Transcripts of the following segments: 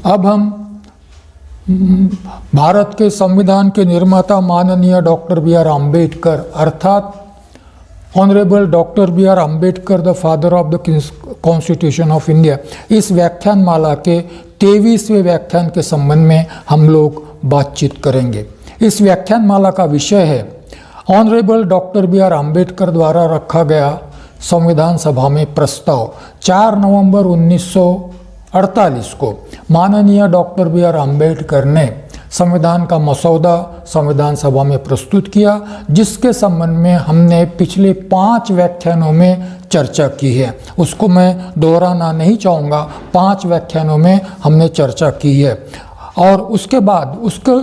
अब हम भारत के संविधान के निर्माता माननीय डॉक्टर बी आर अम्बेडकर अर्थात honourable doctor B R Ambedkar the father of the constitution of India, इस व्याख्यान माला के 23वें व्याख्यान के संबंध में हम लोग बातचीत करेंगे। इस व्याख्यान माला का विषय है honourable doctor B R Ambedkar द्वारा रखा गया संविधान सभा में प्रस्ताव। 4 नवंबर 1948 को माननीय डॉक्टर बी आर अम्बेडकर ने संविधान का मसौदा संविधान सभा में प्रस्तुत किया, जिसके संबंध में हमने पिछले 5 व्याख्यानों में चर्चा की है। उसको मैं दोहराना नहीं चाहूँगा, 5 व्याख्यानों में हमने चर्चा की है। और उसके बाद उसको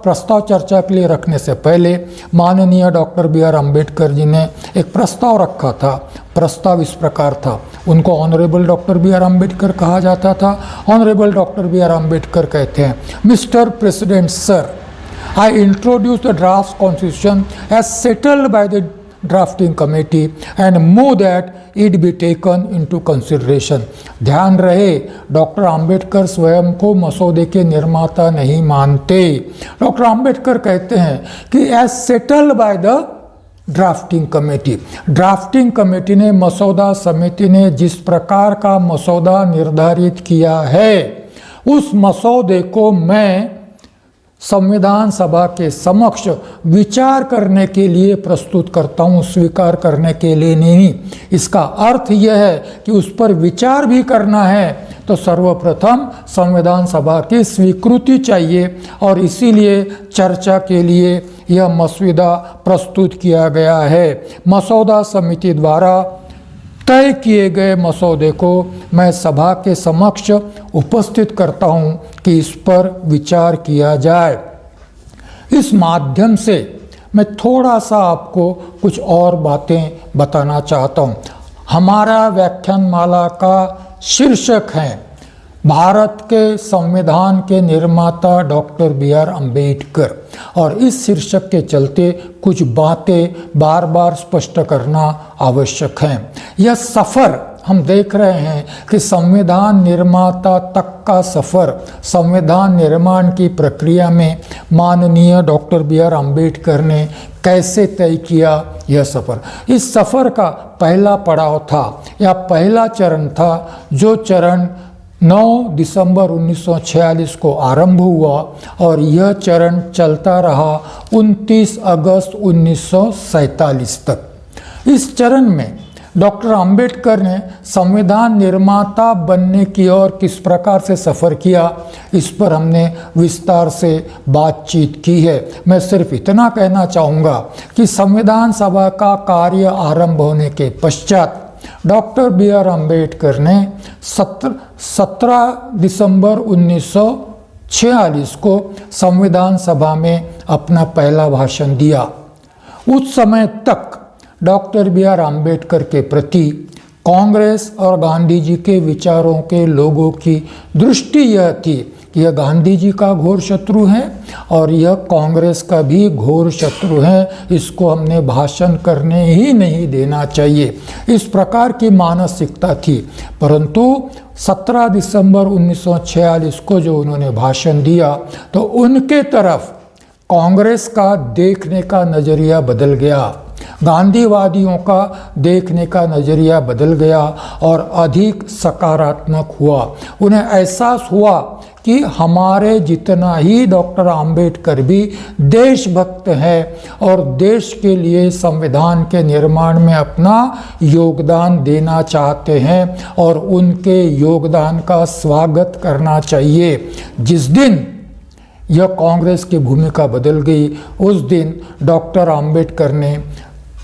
प्रस्ताव चर्चा के लिए रखने से पहले माननीय doctor B R Ambedkar ji ने एक प्रस्ताव रखा था। प्रस्ताव इस प्रकार था, उनको honourable doctor B R Ambedkar कहा जाता था। Honourable doctor B R Ambedkar कहते हैं, mister president sir, I introduce the draft constitution as settled by the drafting committee and move that it be taken into consideration. ध्यान रहे, डॉक्टर अंबेडकर स्वयं को मसौदे के निर्माता नहीं मानते। डॉक्टर अंबेडकर कहते हैं कि as settled by the drafting committee, drafting committee ने, मसौदा समिति ने जिस प्रकार का मसौदा निर्धारित किया है, उस मसौदे को मैं संविधान सभा के समक्ष विचार करने के लिए प्रस्तुत करता हूँ, स्वीकार करने के लिए नहीं। इसका अर्थ यह है कि उस पर विचार भी करना है तो सर्वप्रथम संविधान सभा की स्वीकृति चाहिए, और इसीलिए चर्चा के लिए यह मसौदा प्रस्तुत किया गया है। मसौदा समिति द्वारा तय किए गए मसौदे को मैं सभा के समक्ष उपस्थित करता हूं कि इस पर विचार किया जाए। इस माध्यम से मैं थोड़ा सा आपको कुछ और बातें बताना चाहता हूं। हमारा व्याख्यान माला का शीर्षक है भारत के संविधान के निर्माता डॉक्टर बी आर अम्बेडकर, और इस शीर्षक के चलते कुछ बातें बार बार स्पष्ट करना आवश्यक है। यह सफ़र हम देख रहे हैं कि संविधान निर्माता तक का सफ़र, संविधान निर्माण की प्रक्रिया में माननीय डॉक्टर बी आर अम्बेडकर ने कैसे तय किया यह सफ़र। इस सफ़र का पहला पड़ाव था या पहला चरण था, जो चरण 9 दिसंबर 1946 को आरंभ हुआ और यह चरण चलता रहा 29 अगस्त 1947 तक। इस चरण में डॉक्टर अंबेडकर ने संविधान निर्माता बनने की ओर किस प्रकार से सफ़र किया, इस पर हमने विस्तार से बातचीत की है। मैं सिर्फ इतना कहना चाहूँगा कि संविधान सभा का कार्य आरंभ होने के पश्चात डॉक्टर बी आर अम्बेडकर ने 17 दिसंबर 1946 को संविधान सभा में अपना पहला भाषण दिया। उस समय तक डॉक्टर बी आर अम्बेडकर के प्रति कांग्रेस और गांधी जी के विचारों के लोगों की दृष्टि यह थी कि यह गांधी जी का घोर शत्रु है और यह कांग्रेस का भी घोर शत्रु है, इसको हमने भाषण करने ही नहीं देना चाहिए, इस प्रकार की मानसिकता थी। परंतु 17 दिसंबर 1946 को जो उन्होंने भाषण दिया तो उनके तरफ कांग्रेस का देखने का नज़रिया बदल गया, गांधीवादियों का देखने का नज़रिया बदल गया और अधिक सकारात्मक हुआ। उन्हें एहसास हुआ कि हमारे जितना ही डॉक्टर अंबेडकर भी देशभक्त हैं और देश के लिए संविधान के निर्माण में अपना योगदान देना चाहते हैं और उनके योगदान का स्वागत करना चाहिए। जिस दिन यह कांग्रेस की भूमिका बदल गई, उस दिन डॉक्टर अंबेडकर ने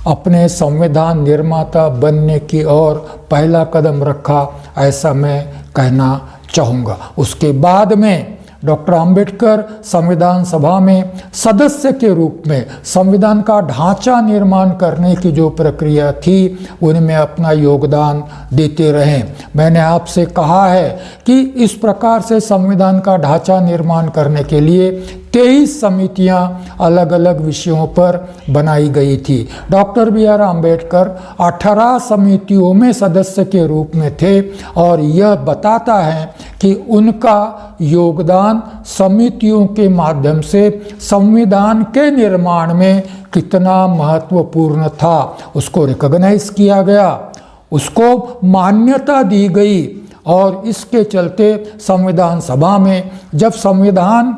अपने संविधान निर्माता बनने की ओर पहला कदम रखा, ऐसा मैं कहना चाहूँगा। उसके बाद में डॉक्टर अंबेडकर संविधान सभा में सदस्य के रूप में संविधान का ढांचा निर्माण करने की जो प्रक्रिया थी उनमें अपना योगदान देते रहे। मैंने आपसे कहा है कि इस प्रकार से संविधान का ढांचा निर्माण करने के लिए 23 समितियां अलग अलग विषयों पर बनाई गई थी। डॉक्टर बी आर अम्बेडकर 18 समितियों में सदस्य के रूप में थे और यह बताता है कि उनका योगदान समितियों के माध्यम से संविधान के निर्माण में कितना महत्वपूर्ण था उसको रिकॉग्नाइज किया गया, उसको मान्यता दी गई। और इसके चलते संविधान सभा में जब संविधान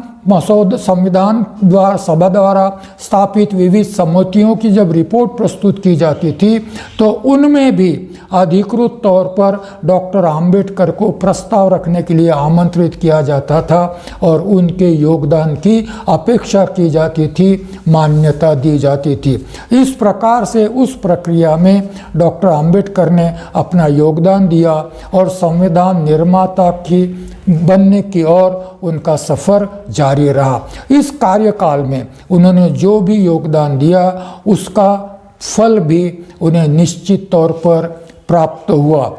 सभा द्वारा स्थापित विविध समितियों की जब रिपोर्ट प्रस्तुत की जाती थी तो उनमें भी अधिकृत तौर पर डॉक्टर आम्बेडकर को प्रस्ताव रखने के लिए आमंत्रित किया जाता था और उनके योगदान की अपेक्षा की जाती थी, मान्यता दी जाती थी। इस प्रकार से उस प्रक्रिया में डॉक्टर आम्बेडकर ने अपना योगदान दिया और संविधान निर्माता की बनने की ओर उनका सफ़र जारी रहा। इस कार्यकाल में उन्होंने जो भी योगदान दिया उसका फल भी उन्हें निश्चित तौर पर प्राप्त हुआ।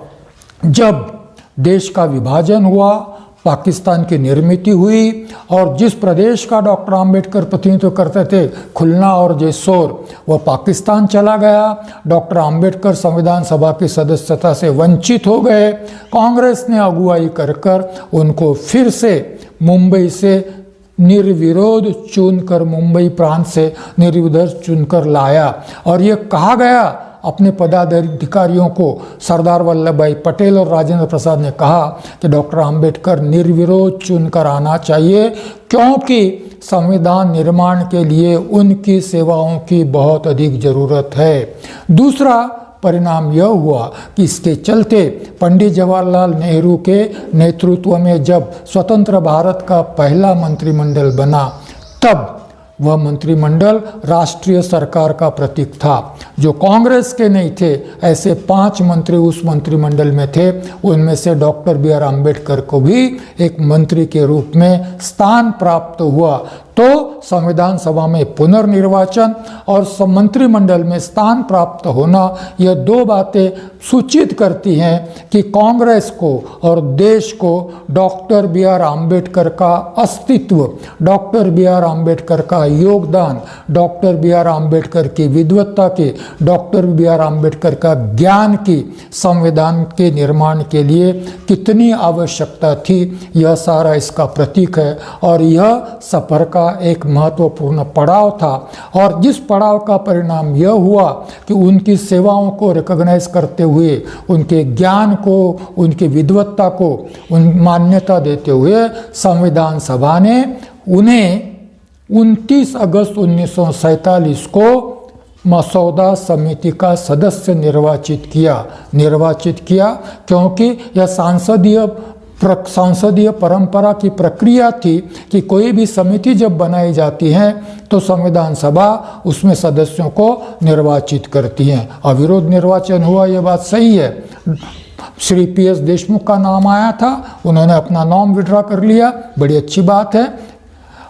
जब देश का विभाजन हुआ, पाकिस्तान की निर्मित हुई और जिस प्रदेश का डॉक्टर आम्बेडकर प्रतिनिधित्व करते थे, खुलना और जेसोर, वह पाकिस्तान चला गया। डॉक्टर आम्बेडकर संविधान सभा की सदस्यता से वंचित हो गए। कांग्रेस ने अगुवाई कर उनको फिर से मुंबई से निर्विरोध चुनकर, मुंबई प्रांत से निर्विरोध चुनकर लाया और ये कहा गया अपने पदाधिकारियों को, सरदार वल्लभ भाई पटेल और राजेंद्र प्रसाद ने कहा कि डॉक्टर आम्बेडकर निर्विरोध चुनकर आना चाहिए क्योंकि संविधान निर्माण के लिए उनकी सेवाओं की बहुत अधिक ज़रूरत है। दूसरा परिणाम यह हुआ कि इसके चलते पंडित जवाहरलाल नेहरू के नेतृत्व में जब स्वतंत्र भारत का पहला मंत्रिमंडल बना तब वह मंत्रिमंडल राष्ट्रीय सरकार का प्रतीक था। जो कांग्रेस के नहीं थे ऐसे 5 मंत्री उस मंत्रिमंडल में थे। उनमें से डॉक्टर बी आर अम्बेडकर को भी एक मंत्री के रूप में स्थान प्राप्त हुआ। तो संविधान सभा में पुनर्निर्वाचन और मंत्रिमंडल में स्थान प्राप्त होना, यह 2 बातें सूचित करती हैं कि कांग्रेस को और देश को डॉक्टर बी आर अम्बेडकर का अस्तित्व, डॉक्टर बी आर अम्बेडकर का योगदान, डॉक्टर बी आर अम्बेडकर की विद्वत्ता की, डॉक्टर बी आर अम्बेडकर का ज्ञान की संविधान के निर्माण के लिए कितनी आवश्यकता थी, यह सारा इसका प्रतीक है। और यह सफर का एक महत्वपूर्ण पड़ाव था और जिस पड़ाव का परिणाम यह हुआ कि उनकी सेवाओं को रिकॉग्नाइज करते हुए, उनके ज्ञान को, उनकी विद्वत्ता को मान्यता देते हुए संविधान सभा ने उन्हें 29 अगस्त 1947 को मसौदा समिति का सदस्य निर्वाचित किया क्योंकि यह सांसदीय परंपरा की प्रक्रिया थी कि कोई भी समिति जब बनाई जाती है तो संविधान सभा उसमें सदस्यों को निर्वाचित करती है। अविरोध निर्वाचन हुआ, यह बात सही है। श्री PS देशमुख का नाम आया था, उन्होंने अपना नाम विड्रॉ कर लिया, बड़ी अच्छी बात है।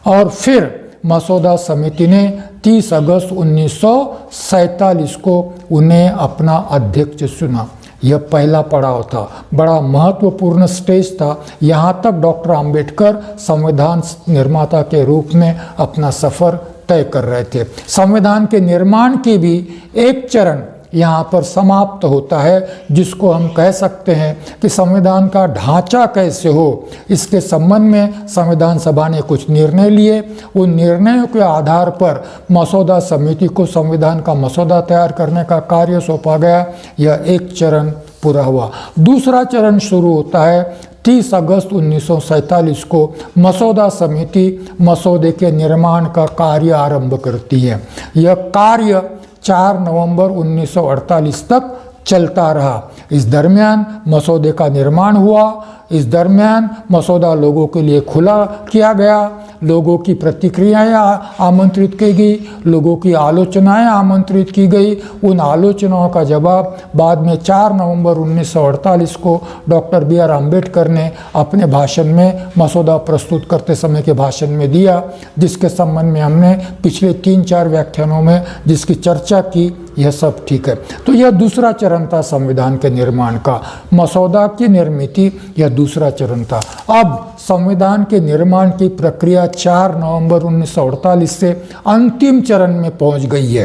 और फिर मसौदा समिति ने 30 अगस्त 1947 को उन्हें अपना अध्यक्ष चुना। यह पहला पड़ाव था, बड़ा महत्वपूर्ण स्टेज था। यहाँ तक डॉक्टर आम्बेडकर संविधान निर्माता के रूप में अपना सफ़र तय कर रहे थे। संविधान के निर्माण की भी एक चरण यहाँ पर समाप्त होता है जिसको हम कह सकते हैं कि संविधान का ढांचा कैसे हो, इसके संबंध में संविधान सभा ने कुछ निर्णय लिए। उन निर्णयों के आधार पर मसौदा समिति को संविधान का मसौदा तैयार करने का कार्य सौंपा गया। यह एक चरण पूरा हुआ। दूसरा चरण शुरू होता है 30 अगस्त 1947 को मसौदा समिति मसौदे के निर्माण का कार्य आरंभ करती है। यह कार्य 4 नवंबर 1948 तक चलता रहा। इस दरमियान मसौदे का निर्माण हुआ। इस दरमियान मसौदा लोगों के लिए खुला किया गया, लोगों की प्रतिक्रियाएं आमंत्रित की गई, लोगों की आलोचनाएं आमंत्रित की गई। उन आलोचनाओं का जवाब बाद में 4 नवंबर 1948 को डॉक्टर बी आर अम्बेडकर ने अपने भाषण में, मसौदा प्रस्तुत करते समय के भाषण में दिया, जिसके संबंध में हमने पिछले 3-4 व्याख्यानों में जिसकी चर्चा की। यह सब ठीक है। तो यह दूसरा चरण था संविधान के निर्माण का, मसौदा की निर्मित, यह दूसरा चरण था। अब संविधान के निर्माण की प्रक्रिया 4 नवंबर 1948 से अंतिम चरण में पहुंच गई है।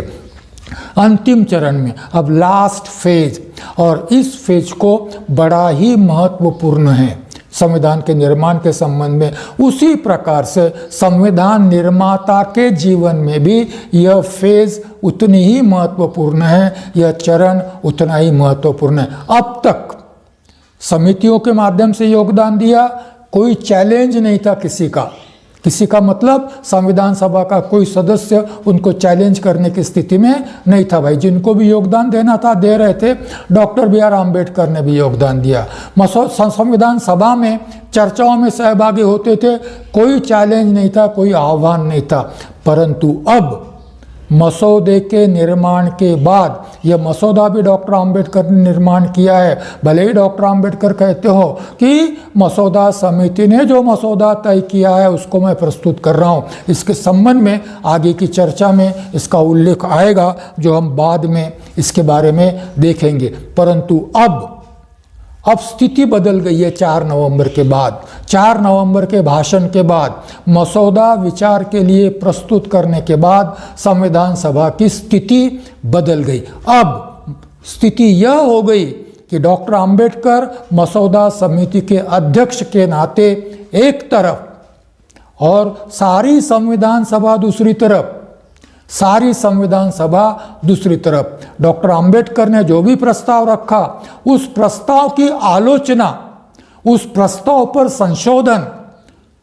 अंतिम चरण में अब लास्ट फेज, और इस फेज को बड़ा ही महत्वपूर्ण है संविधान के निर्माण के संबंध में, उसी प्रकार से संविधान निर्माता के जीवन में भी यह फेज उतनी ही महत्वपूर्ण है, यह चरण उतना ही महत्वपूर्ण है। अब तक समितियों के माध्यम से योगदान दिया, कोई चैलेंज नहीं था किसी का मतलब संविधान सभा का कोई सदस्य उनको चैलेंज करने की स्थिति में नहीं था। भाई जिनको भी योगदान देना था दे रहे थे। डॉक्टर बी आर अम्बेडकर ने भी योगदान दिया। संविधान सभा में चर्चाओं में सहभागी होते थे, कोई चैलेंज नहीं था, कोई आह्वान नहीं था। परंतु अब मसौदे के निर्माण के बाद, यह मसौदा भी डॉक्टर आम्बेडकर ने निर्माण किया है। भले ही डॉक्टर आम्बेडकर कहते हो कि मसौदा समिति ने जो मसौदा तय किया है उसको मैं प्रस्तुत कर रहा हूँ, इसके संबंध में आगे की चर्चा में इसका उल्लेख आएगा, जो हम बाद में इसके बारे में देखेंगे। परंतु अब स्थिति बदल गई है 4 नवंबर के बाद। 4 नवंबर के भाषण के बाद, मसौदा विचार के लिए प्रस्तुत करने के बाद संविधान सभा की स्थिति बदल गई। अब स्थिति यह हो गई कि डॉक्टर आम्बेडकर मसौदा समिति के अध्यक्ष के नाते एक तरफ और सारी संविधान सभा दूसरी तरफ, डॉक्टर आम्बेडकर ने जो भी प्रस्ताव रखा उस प्रस्ताव की आलोचना, उस प्रस्ताव पर संशोधन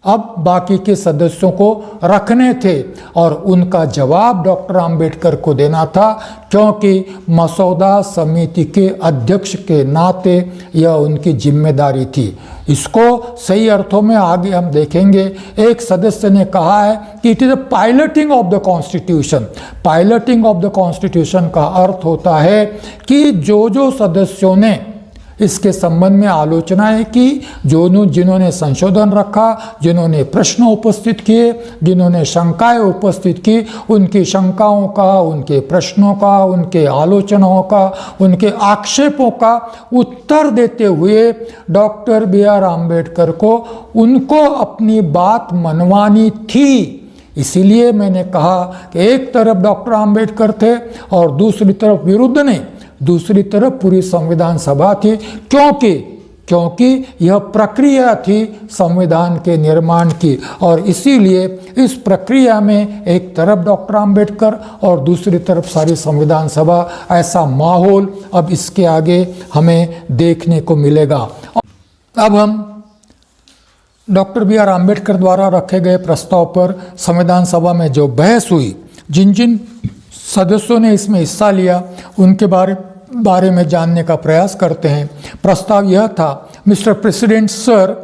अब बाकी के सदस्यों को रखने थे और उनका जवाब डॉक्टर आम्बेडकर को देना था, क्योंकि मसौदा समिति के अध्यक्ष के नाते यह उनकी जिम्मेदारी थी। इसको सही अर्थों में आगे हम देखेंगे। एक सदस्य ने कहा है कि it is a piloting of the constitution. Piloting of the constitution का अर्थ होता है कि जो सदस्यों ने इसके संबंध में आलोचनाएं की, जिन्होंने संशोधन रखा, जिन्होंने प्रश्न उपस्थित किए, जिन्होंने शंकाएं उपस्थित की, उनकी शंकाओं का, उनके प्रश्नों का, उनके आलोचनाओं का, उनके आक्षेपों का उत्तर देते हुए डॉक्टर बी आर अम्बेडकर को उनको अपनी बात मनवानी थी। इसीलिए मैंने कहा कि एक तरफ डॉक्टर आम्बेडकर थे और दूसरी तरफ विरुद्ध नहीं, दूसरी तरफ पूरी संविधान सभा थी, क्योंकि यह प्रक्रिया थी संविधान के निर्माण की। और इसीलिए इस प्रक्रिया में एक तरफ डॉक्टर आम्बेडकर और दूसरी तरफ सारी संविधान सभा, ऐसा माहौल अब इसके आगे हमें देखने को मिलेगा। अब हम डॉक्टर बी आर अम्बेडकर द्वारा रखे गए प्रस्ताव पर संविधान सभा में जो बहस हुई, जिन सदस्यों ने इसमें हिस्सा लिया, उनके बारे में जानने का प्रयास करते हैं। प्रस्ताव यह था, mister president sir,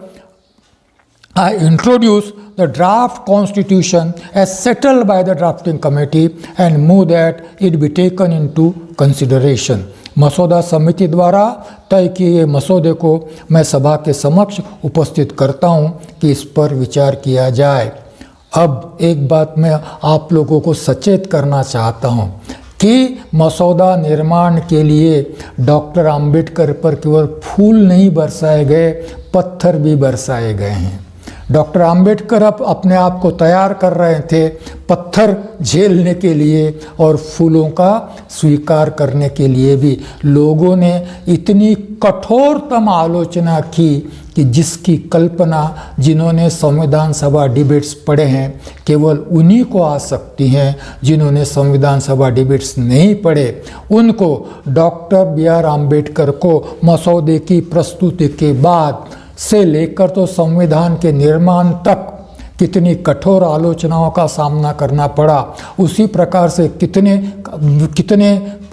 I introduce the draft constitution as settled by the drafting committee and move that it be taken into consideration. मसौदा समिति द्वारा तय किए मसौदे को मैं सभा के समक्ष उपस्थित करता हूं कि इस पर विचार किया जाए। अब एक बात मैं आप लोगों को सचेत करना चाहता हूं कि मसौदा निर्माण के लिए डॉक्टर आम्बेडकर पर केवल फूल नहीं बरसाए गए, पत्थर भी बरसाए गए हैं। डॉक्टर आम्बेडकर अब अपने आप को तैयार कर रहे थे पत्थर झेलने के लिए और फूलों का स्वीकार करने के लिए भी। लोगों ने इतनी कठोरतम आलोचना की कि जिसकी कल्पना जिन्होंने संविधान सभा डिबेट्स पढ़े हैं केवल उन्हीं को आ सकती हैं। जिन्होंने संविधान सभा डिबेट्स नहीं पढ़े उनको डॉक्टर बी आर अम्बेडकर को मसौदे की प्रस्तुति के बाद से लेकर तो संविधान के निर्माण तक कितनी कठोर आलोचनाओं का सामना करना पड़ा। उसी प्रकार से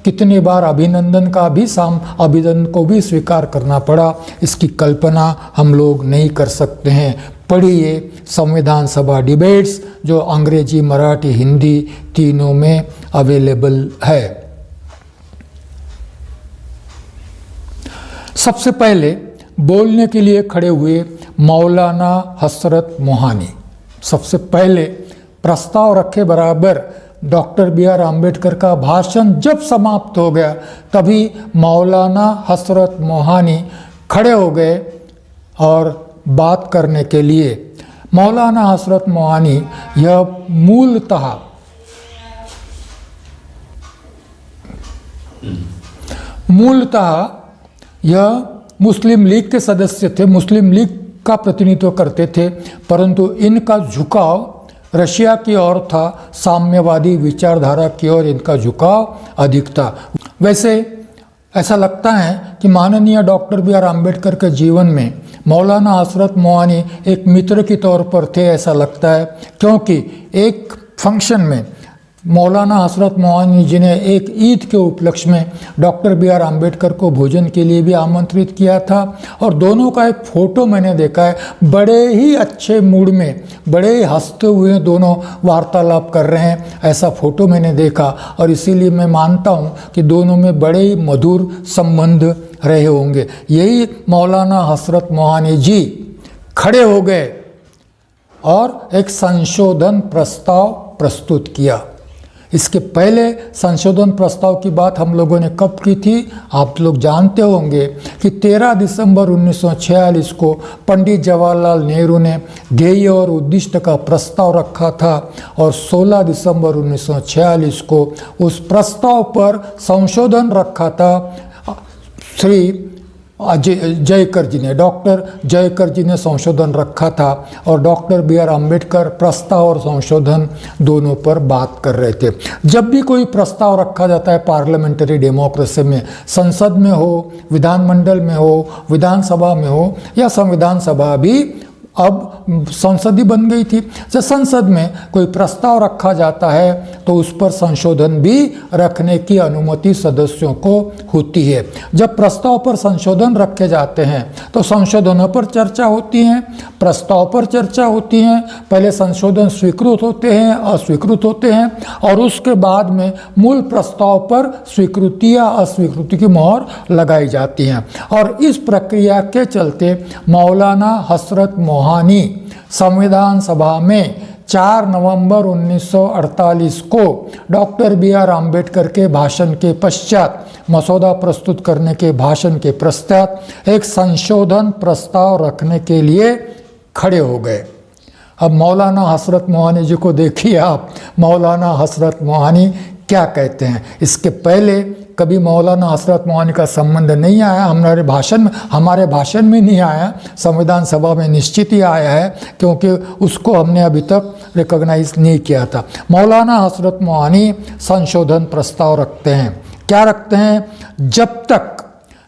कितने बार अभिनंदन को भी स्वीकार करना पड़ा, इसकी कल्पना हम लोग नहीं कर सकते हैं। पढ़िए संविधान सभा डिबेट्स, जो अंग्रेजी, मराठी, हिंदी तीनों में अवेलेबल है। सबसे पहले बोलने के लिए खड़े हुए मौलाना हसरत मोहानी। सबसे पहले प्रस्ताव रखे बराबर डॉक्टर बी आर अम्बेडकर का भाषण जब समाप्त हो गया तभी मौलाना हसरत मोहानी खड़े हो गए और बात करने के लिए। मौलाना हसरत मोहानी यह मूलतः यह मुस्लिम लीग के सदस्य थे। मुस्लिम लीग का प्रतिनिधित्व करते थे, परंतु इनका झुकाव रशिया की ओर था, साम्यवादी विचारधारा की ओर इनका झुकाव अधिक था। वैसे ऐसा लगता है कि माननीय डॉक्टर बी आर अम्बेडकर के जीवन में मौलाना हजरत मोहानी एक मित्र के तौर पर थे, ऐसा लगता है, क्योंकि एक फंक्शन में मौलाना हजरत मोहानी जी ने एक ईद के उपलक्ष्य में डॉक्टर बी आर अम्बेडकर को भोजन के लिए भी आमंत्रित किया था, और दोनों का एक फ़ोटो मैंने देखा है, बड़े ही अच्छे मूड में, बड़े ही हंसते हुए दोनों वार्तालाप कर रहे हैं, ऐसा फ़ोटो मैंने देखा, और इसीलिए मैं मानता हूँ कि दोनों में बड़े ही मधुर संबंध रहे होंगे। यही मौलाना हजरत मोहानी जी खड़े हो गए और एक संशोधन प्रस्ताव प्रस्तुत किया। इसके पहले संशोधन प्रस्ताव की बात हम लोगों ने कब की थी, आप लोग जानते होंगे कि 13 दिसंबर 1946 को पंडित जवाहरलाल नेहरू ने ध्येय और उद्दिष्ट का प्रस्ताव रखा था, और 16 दिसंबर 1946 को उस प्रस्ताव पर संशोधन रखा था श्री जयकर जी ने, डॉक्टर जयकर जी ने संशोधन रखा था, और डॉक्टर बी आर अम्बेडकर प्रस्ताव और संशोधन दोनों पर बात कर रहे थे। जब भी कोई प्रस्ताव रखा जाता है पार्लियामेंट्री डेमोक्रेसी में, संसद में हो, विधानमंडल में हो, विधानसभा में हो, या संविधान सभा भी अब संसद ही बन गई थी, जब संसद में कोई प्रस्ताव रखा जाता है तो उस पर संशोधन भी रखने की अनुमति सदस्यों को होती है। जब प्रस्ताव पर संशोधन रखे जाते हैं तो संशोधनों पर चर्चा होती है, प्रस्ताव पर चर्चा होती है, पहले संशोधन स्वीकृत होते हैं, अस्वीकृत होते हैं, और उसके बाद में मूल प्रस्ताव पर स्वीकृति या अस्वीकृति की मोहर लगाई जाती है। और इस प्रक्रिया के चलते मौलाना हजरत मोहानी संविधान सभा में 4 नवंबर 1948 को डॉक्टर बी आर अम्बेडकर के भाषण के पश्चात, मसौदा प्रस्तुत करने के भाषण के पश्चात एक संशोधन प्रस्ताव रखने के लिए खड़े हो गए। अब मौलाना हजरत मोहानी जी को देखिए आप, मौलाना हजरत मोहानी क्या कहते हैं। इसके पहले कभी मौलाना हजरत मोहानी का संबंध नहीं आया, हमारे भाषण में नहीं आया, संविधान सभा में निश्चित ही आया है, क्योंकि उसको हमने अभी तक रिकॉग्नाइज नहीं किया था। मौलाना हजरत मोहानी संशोधन प्रस्ताव रखते हैं। क्या रखते हैं? जब तक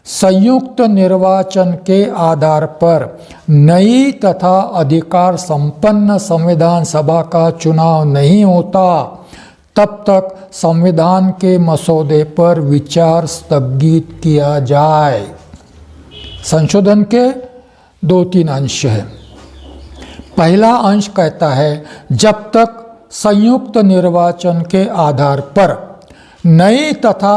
संयुक्त निर्वाचन के आधार पर नई तथा अधिकार संपन्न संविधान सभा का चुनाव नहीं होता, तब तक संविधान के मसौदे पर विचार स्थगित किया जाए। संशोधन के 2-3 अंश हैं। पहला अंश कहता है जब तक संयुक्त निर्वाचन के आधार पर नई तथा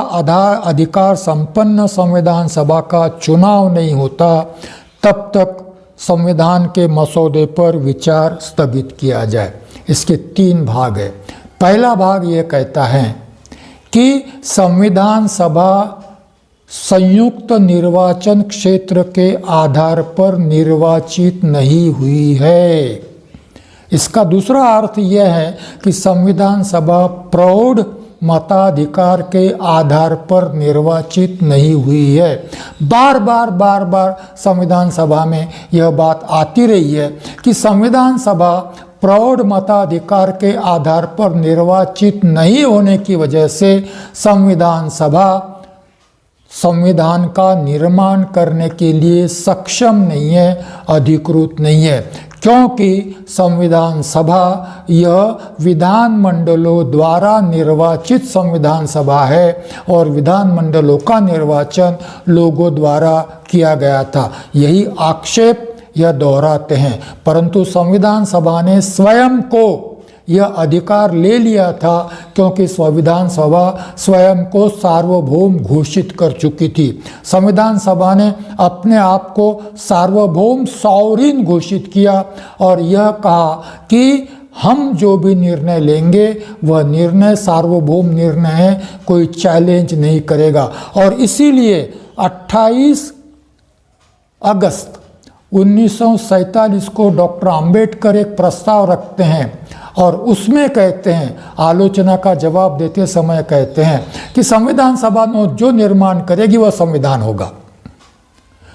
अधिकार संपन्न संविधान सभा का चुनाव नहीं होता, तब तक संविधान के मसौदे पर विचार स्थगित किया जाए। इसके 3 भाग हैं। पहला भाग ये कहता है कि संविधान सभा संयुक्त निर्वाचन क्षेत्र के आधार पर निर्वाचित नहीं हुई है। इसका दूसरा अर्थ यह है कि संविधान सभा प्रौढ़ मताधिकार के आधार पर निर्वाचित नहीं हुई है। बार बार संविधान सभा में यह बात आती रही है कि संविधान सभा प्रौढ़ मताधिकार के आधार पर निर्वाचित नहीं होने की वजह से संविधान सभा संविधान का निर्माण करने के लिए सक्षम नहीं है, अधिकृत नहीं है, क्योंकि संविधान सभा यह विधानमंडलों द्वारा निर्वाचित संविधान सभा है और विधानमंडलों का निर्वाचन लोगों द्वारा किया गया था। यही आक्षेप यह दोहराते हैं, परंतु संविधान सभा ने स्वयं को यह अधिकार ले लिया था, क्योंकि संविधान सभा स्वयं को सार्वभौम घोषित कर चुकी थी। संविधान सभा ने अपने आप को सार्वभौम सॉवरेन घोषित किया और यह कहा कि हम जो भी निर्णय लेंगे वह निर्णय सार्वभौम निर्णय है, कोई चैलेंज नहीं करेगा। और इसीलिए 28 अगस्त 1947 को डॉक्टर अंबेडकर एक प्रस्ताव रखते हैं और उसमें कहते हैं, आलोचना का जवाब देते समय कहते हैं कि संविधान सभा में जो निर्माण करेगी वह संविधान होगा।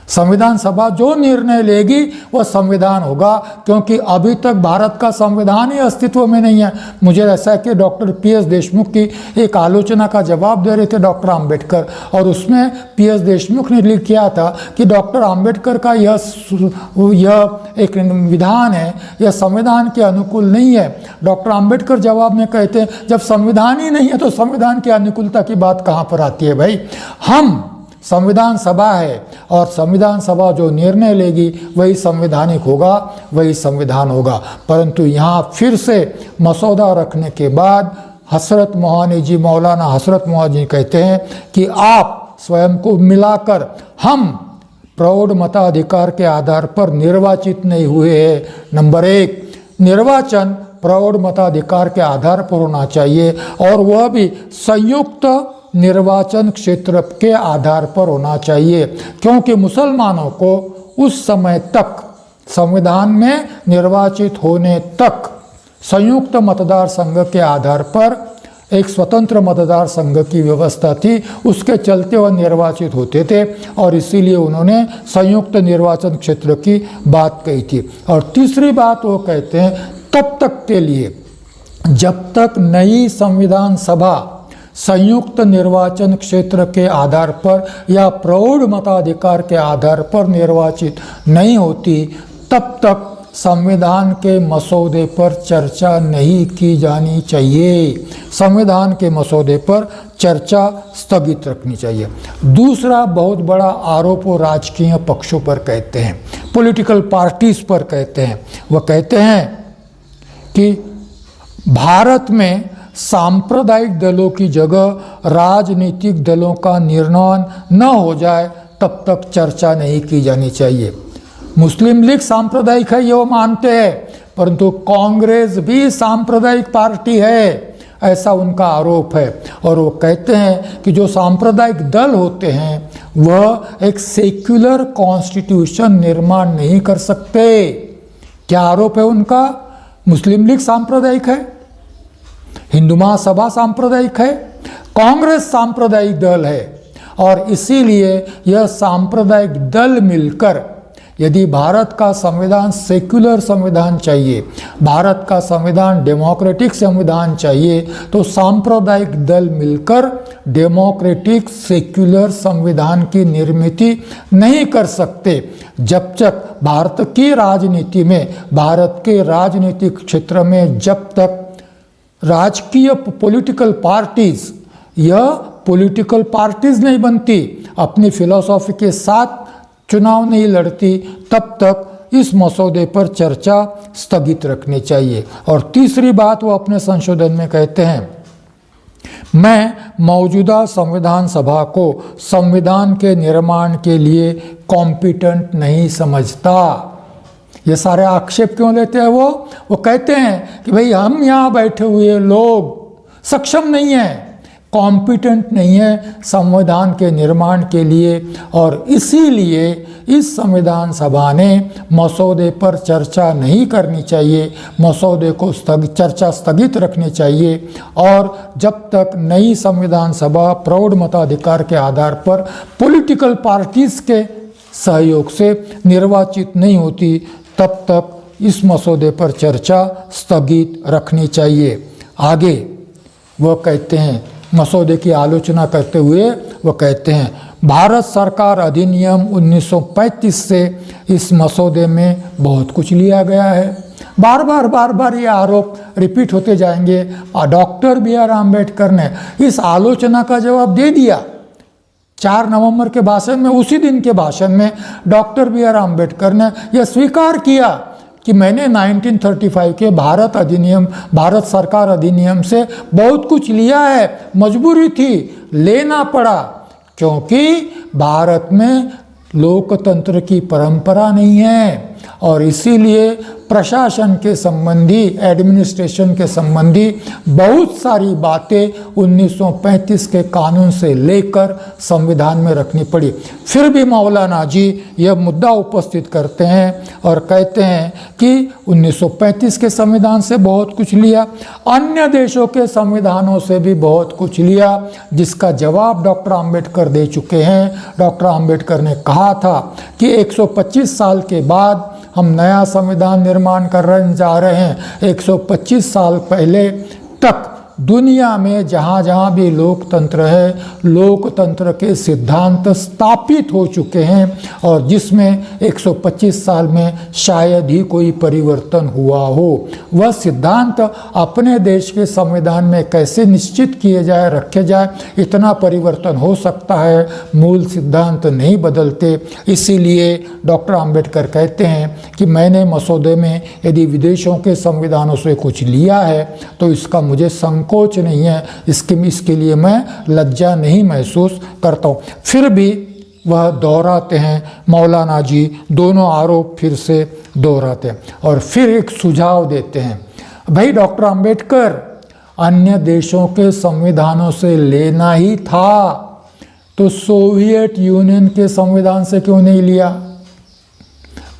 संविधान सभा जो निर्णय लेगी वह संविधान होगा, क्योंकि अभी तक भारत का संविधान ही अस्तित्व में नहीं है। मुझे ऐसा है कि डॉक्टर पीएस देशमुख की एक आलोचना का जवाब दे रहे थे डॉक्टर अंबेडकर, और उसमें पीएस देशमुख ने लिख किया था कि डॉक्टर अंबेडकर का यह एक विधान है, यह संविधान के अनुकूल नहीं है। डॉक्टर अंबेडकर जवाब में कहते हैं जब संविधान ही नहीं है तो संविधान की अनुकूलता की बात कहाँ पर आती है भाई। हम संविधान सभा है और संविधान सभा जो निर्णय लेगी वही संवैधानिक होगा, वही संविधान होगा। परंतु यहाँ फिर से मसौदा रखने के बाद हसरत मोहानी जी, मौलाना हसरत मोहानी जी कहते हैं कि आप स्वयं को मिलाकर हम प्रौढ़ मताधिकार के आधार पर निर्वाचित नहीं हुए हैं। नंबर 1, निर्वाचन प्रौढ़ मताधिकार के आधार पर होना चाहिए और वह भी संयुक्त निर्वाचन क्षेत्र के आधार पर होना चाहिए, क्योंकि मुसलमानों को उस समय तक संविधान में निर्वाचित होने तक संयुक्त मतदार संघ के आधार पर एक स्वतंत्र मतदार संघ की व्यवस्था थी, उसके चलते वह निर्वाचित होते थे और इसीलिए उन्होंने संयुक्त निर्वाचन क्षेत्र की बात कही थी। और तीसरी बात वो कहते हैं तब तक के लिए जब तक नई संविधान सभा संयुक्त निर्वाचन क्षेत्र के आधार पर या प्रौढ़ मताधिकार के आधार पर निर्वाचित नहीं होती, तब तक संविधान के मसौदे पर चर्चा नहीं की जानी चाहिए। संविधान के मसौदे पर चर्चा स्थगित रखनी चाहिए। दूसरा बहुत बड़ा आरोप वो राजकीय पक्षों पर कहते हैं, पॉलिटिकल पार्टीज पर कहते हैं। वह कहते हैं कि भारत में सांप्रदायिक दलों की जगह राजनीतिक दलों का निर्माण न हो जाए तब तक चर्चा नहीं की जानी चाहिए। मुस्लिम लीग सांप्रदायिक है ये वो मानते हैं, परंतु कांग्रेस भी सांप्रदायिक पार्टी है, ऐसा उनका आरोप है। और वो कहते हैं कि जो सांप्रदायिक दल होते हैं वह एक सेक्युलर कॉन्स्टिट्यूशन निर्माण नहीं कर सकते। क्या आरोप है उनका? मुस्लिम लीग सांप्रदायिक है, हिंदू महासभा सांप्रदायिक है, कांग्रेस सांप्रदायिक दल है, और इसीलिए यह सांप्रदायिक दल मिलकर यदि भारत का संविधान सेक्युलर संविधान चाहिए, भारत का संविधान डेमोक्रेटिक संविधान चाहिए, तो सांप्रदायिक दल मिलकर डेमोक्रेटिक सेक्युलर संविधान की निर्मित नहीं कर सकते जब तक भारत की राजनीति में, भारत के राजनीतिक क्षेत्र में जब तक राजकीय पॉलिटिकल पार्टीज यह पॉलिटिकल पार्टीज नहीं बनती, अपनी फिलॉसफी के साथ चुनाव नहीं लड़ती, तब तक इस मसौदे पर चर्चा स्थगित रखनी चाहिए। और तीसरी बात वो अपने संशोधन में कहते हैं, मैं मौजूदा संविधान सभा को संविधान के निर्माण के लिए कॉम्पिटेंट नहीं समझता। ये सारे आक्षेप क्यों लेते हैं वो कहते हैं कि भाई हम यहाँ बैठे हुए लोग सक्षम नहीं हैं, कॉम्पिटेंट नहीं है संविधान के निर्माण के लिए, और इसीलिए इस संविधान सभा ने मसौदे पर चर्चा नहीं करनी चाहिए, मसौदे को चर्चा स्थगित रखनी चाहिए। और जब तक नई संविधान सभा प्रौढ़ मताधिकार के आधार पर पॉलिटिकल पार्टीज के सहयोग से निर्वाचित नहीं होती, तब तक इस मसौदे पर चर्चा स्थगित रखनी चाहिए। आगे वह कहते हैं, मसौदे की आलोचना करते हुए वह कहते हैं, भारत सरकार अधिनियम 1935 से इस मसौदे में बहुत कुछ लिया गया है। बार बार ये आरोप रिपीट होते जाएंगे। डॉक्टर BR अम्बेडकर ने इस आलोचना का जवाब दे दिया 4 नवंबर के भाषण में। उसी दिन के भाषण में डॉक्टर BR अम्बेडकर ने यह स्वीकार किया कि मैंने 1935 के भारत सरकार अधिनियम से बहुत कुछ लिया है, मजबूरी थी, लेना पड़ा, क्योंकि भारत में लोकतंत्र की परंपरा नहीं है। और इसीलिए प्रशासन के संबंधी, एडमिनिस्ट्रेशन के संबंधी बहुत सारी बातें 1935 के कानून से लेकर संविधान में रखनी पड़ी। फिर भी मौलाना जी यह मुद्दा उपस्थित करते हैं और कहते हैं कि 1935 के संविधान से बहुत कुछ लिया, अन्य देशों के संविधानों से भी बहुत कुछ लिया, जिसका जवाब डॉक्टर आम्बेडकर दे चुके हैं। डॉक्टर आम्बेडकर ने कहा था कि 125 साल के बाद हम नया संविधान निर्माण करने जा रहे हैं। 125 साल पहले तक दुनिया में जहाँ जहाँ भी लोकतंत्र है, लोकतंत्र के सिद्धांत स्थापित हो चुके हैं और जिसमें 125 साल में शायद ही कोई परिवर्तन हुआ हो। वह सिद्धांत अपने देश के संविधान में कैसे निश्चित किए जाए, रखे जाए, इतना परिवर्तन हो सकता है, मूल सिद्धांत नहीं बदलते। इसीलिए डॉक्टर आम्बेडकर कहते हैं कि मैंने मसौदे में यदि विदेशों के संविधानों से कुछ लिया है तो इसका मुझे संकोच नहीं है, इसके लिए मैं लज्जा नहीं महसूस करता हूँ। फिर भी वह दोहराते हैं, मौलाना जी दोनों आरोप फिर से दोहराते हैं और फिर एक सुझाव देते हैं। भाई डॉक्टर आम्बेडकर, अन्य देशों के संविधानों से लेना ही था तो सोवियत यूनियन के संविधान से क्यों नहीं लिया?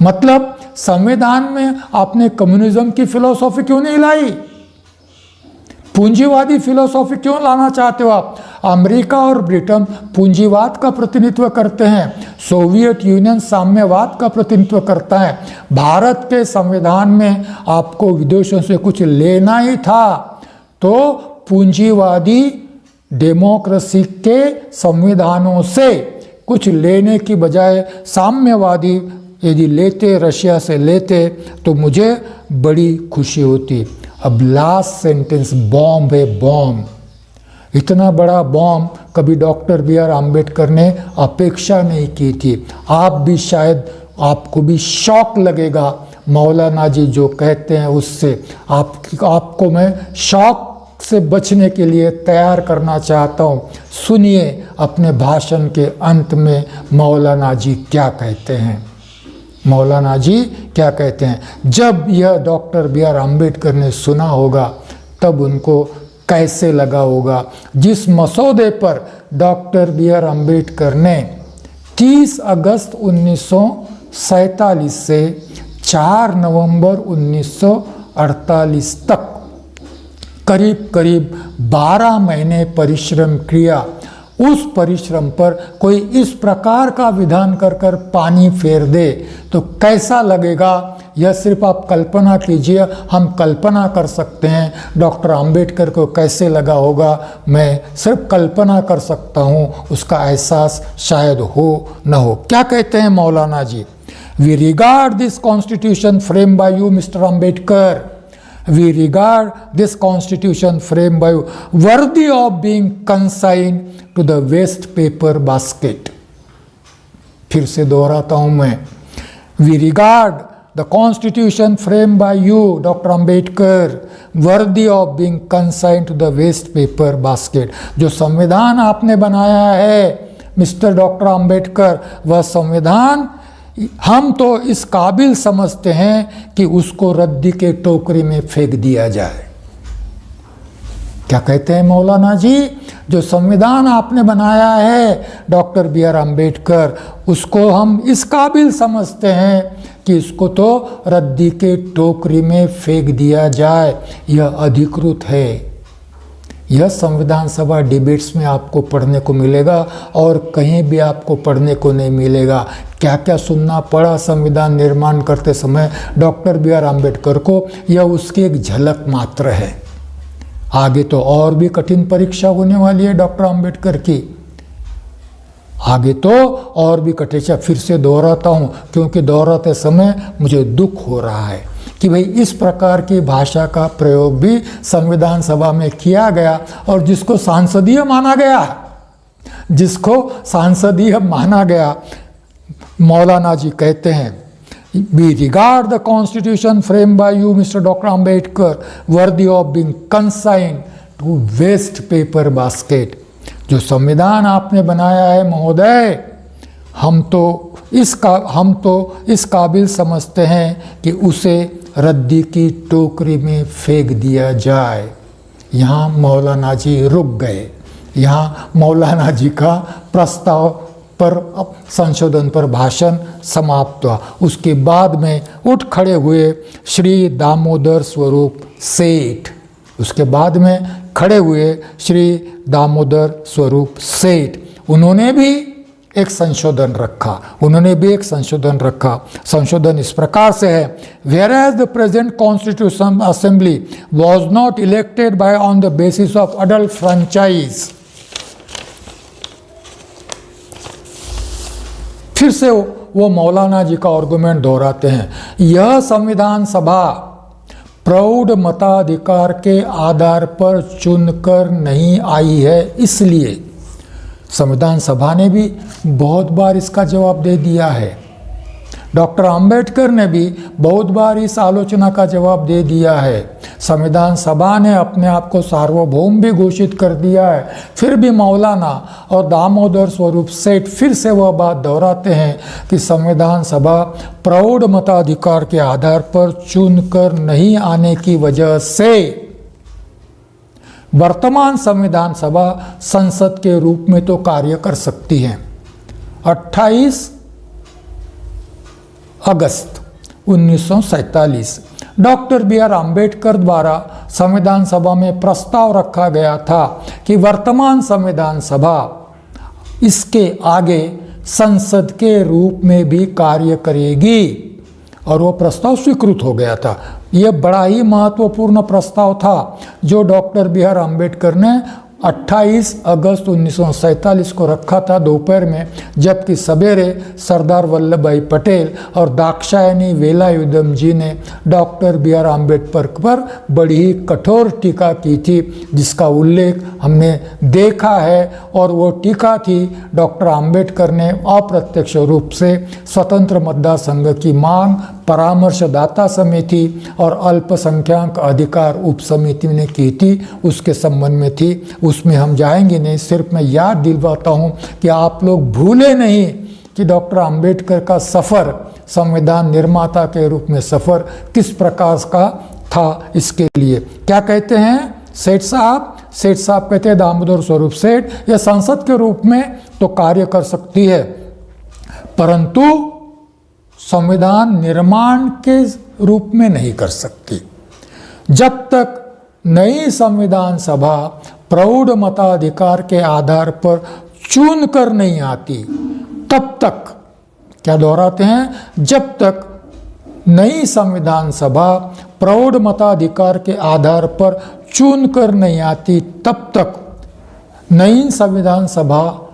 मतलब संविधान में आपने कम्युनिज्म की फिलॉसफी क्यों नहीं लाई? पूंजीवादी फिलॉसफी क्यों लाना चाहते हो आप? अमेरिका और ब्रिटेन पूंजीवाद का प्रतिनिधित्व करते हैं, सोवियत यूनियन साम्यवाद का प्रतिनिधित्व करता है। भारत के संविधान में आपको विदेशों से कुछ लेना ही था तो पूंजीवादी डेमोक्रेसी के संविधानों से कुछ लेने की बजाय साम्यवादी यदि लेते, रशिया से लेते तो मुझे बड़ी खुशी होती। अब लास्ट सेंटेंस बॉम्ब है, बॉम्ब। इतना बड़ा बॉम्ब कभी डॉक्टर बी आर आम्बेडकर ने अपेक्षा नहीं की थी। आप भी शायद, आपको भी शॉक लगेगा मौलाना जी जो कहते हैं उससे। आपको मैं शॉक से बचने के लिए तैयार करना चाहता हूँ। सुनिए अपने भाषण के अंत में मौलाना जी क्या कहते हैं। मौलाना जी क्या कहते हैं? जब यह डॉक्टर बी आर आम्बेडकर ने सुना होगा तब उनको कैसे लगा होगा। जिस मसौदे पर डॉक्टर बी आर आम्बेडकर ने 30 अगस्त 1947 से 4 नवंबर 1948 तक करीब करीब 12 महीने परिश्रम किया, उस परिश्रम पर कोई इस प्रकार का विधान कर पानी फेर दे तो कैसा लगेगा? यह सिर्फ आप कल्पना कीजिए, हम कल्पना कर सकते हैं डॉक्टर आम्बेडकर को कैसे लगा होगा। मैं सिर्फ कल्पना कर सकता हूँ, उसका एहसास शायद हो न हो। क्या कहते हैं मौलाना ji? We regard this constitution frame by you mister Ambedkar, we regard this constitution framed by you worthy of being consigned to the waste paper basket। फिर से दोहराता हूं मैं, we regard the constitution framed by you Dr. Ambedkar worthy of being consigned to the waste paper basket। जो संविधान आपने बनाया है मिस्टर डॉक्टर आम्बेडकर, वह संविधान हम तो इस काबिल समझते हैं कि उसको रद्दी के टोकरी में फेंक दिया जाए। क्या कहते हैं मौलाना जी? जो संविधान आपने बनाया है डॉक्टर बी आर आम्बेडकर, उसको हम इस काबिल समझते हैं कि इसको तो रद्दी के टोकरी में फेंक दिया जाए। यह अधिकृत है। यह संविधान सभा डिबेट्स में आपको पढ़ने को मिलेगा और कहीं भी आपको पढ़ने को नहीं मिलेगा। क्या क्या सुनना पड़ा संविधान निर्माण करते समय डॉक्टर बी आर आम्बेडकर को, यह उसकी एक झलक मात्र है। आगे तो और भी कठिन परीक्षा होने वाली है डॉक्टर आम्बेडकर की, आगे तो और भी कठिन। फिर से दोहराता हूँ क्योंकि दोहराते समय मुझे दुख हो रहा है कि भाई इस प्रकार की भाषा का प्रयोग भी संविधान सभा में किया गया और जिसको सांसदीय माना गया, जिसको सांसदीय माना गया। मौलाना जी कहते हैं, We regard the constitution framed by you, Mr. Dr. Ambedkar, worthy of being consigned to waste paper basket। जो संविधान आपने बनाया है महोदय, हम तो हम तो इस काबिल समझते हैं कि उसे रद्दी की टोकरी में फेंक दिया जाए। यहाँ मौलाना जी रुक गए। यहाँ मौलाना जी का प्रस्ताव पर संशोधन पर भाषण समाप्त हुआ। उसके बाद में उठ खड़े हुए श्री दामोदर स्वरूप सेठ। उसके बाद में खड़े हुए श्री दामोदर स्वरूप सेठ, उन्होंने भी एक संशोधन रखा। संशोधन इस प्रकार से है, whereas the present constitutional assembly was not elected by on the basis of adult franchise। फिर से वो मौलाना जी का आर्गुमेंट दोहराते हैं, यह संविधान सभा प्रौढ़ मताधिकार के आधार पर चुनकर नहीं आई है। इसलिए संविधान सभा ने भी बहुत बार इसका जवाब दे दिया है। डॉक्टर अंबेडकर ने भी बहुत बार इस आलोचना का जवाब दे दिया है। संविधान सभा ने अपने आप को सार्वभौम भी घोषित कर दिया है। फिर भी मौलाना और दामोदर स्वरूप सेठ फिर से वह बात दोहराते हैं कि संविधान सभा प्रौढ़ मताधिकार के आधार पर चुनकर नहीं आने की वजह से वर्तमान संविधान सभा संसद के रूप में तो कार्य कर सकती है। 28 अगस्त 1947 डॉक्टर बी आर अम्बेडकर द्वारा संविधान सभा में प्रस्ताव रखा गया था कि वर्तमान संविधान सभा इसके आगे संसद के रूप में भी कार्य करेगी, और वो प्रस्ताव स्वीकृत हो गया था। यह बड़ा ही महत्वपूर्ण प्रस्ताव था जो डॉक्टर बी आर अम्बेडकर ने 28 अगस्त 1947 को रखा था दोपहर में, जबकि सवेरे सरदार वल्लभ भाई पटेल और दाक्षायणी वेलायुधम जी ने डॉक्टर बी आर अम्बेडकर पर बड़ी ही कठोर टीका की थी, जिसका उल्लेख हमने देखा है। और वो टीका थी, डॉक्टर अम्बेडकर ने अप्रत्यक्ष रूप से स्वतंत्र मतदार संघ की मांग परामर्शदाता समिति और अल्पसंख्यक अधिकार उप समिति ने की थी, उसके संबंध में थी। उसमें हम जाएंगे नहीं, सिर्फ मैं याद दिलवाता हूँ कि आप लोग भूले नहीं कि डॉक्टर अंबेडकर का सफ़र, संविधान निर्माता के रूप में सफ़र किस प्रकार का था। इसके लिए क्या कहते हैं सेठ साहब कहते हैं दामोदर स्वरूप सेठ, यह संसद के रूप में तो कार्य कर सकती है, परंतु संविधान निर्माण के रूप में नहीं कर सकती। जब तक नई संविधान सभा प्रौढ़ मताधिकार के आधार पर चुन कर नहीं आती, तब तक, क्या दोहराते हैं, जब तक नई संविधान सभा प्रौढ़ मताधिकार के आधार पर चुन कर नहीं आती, तब तक नई संविधान सभा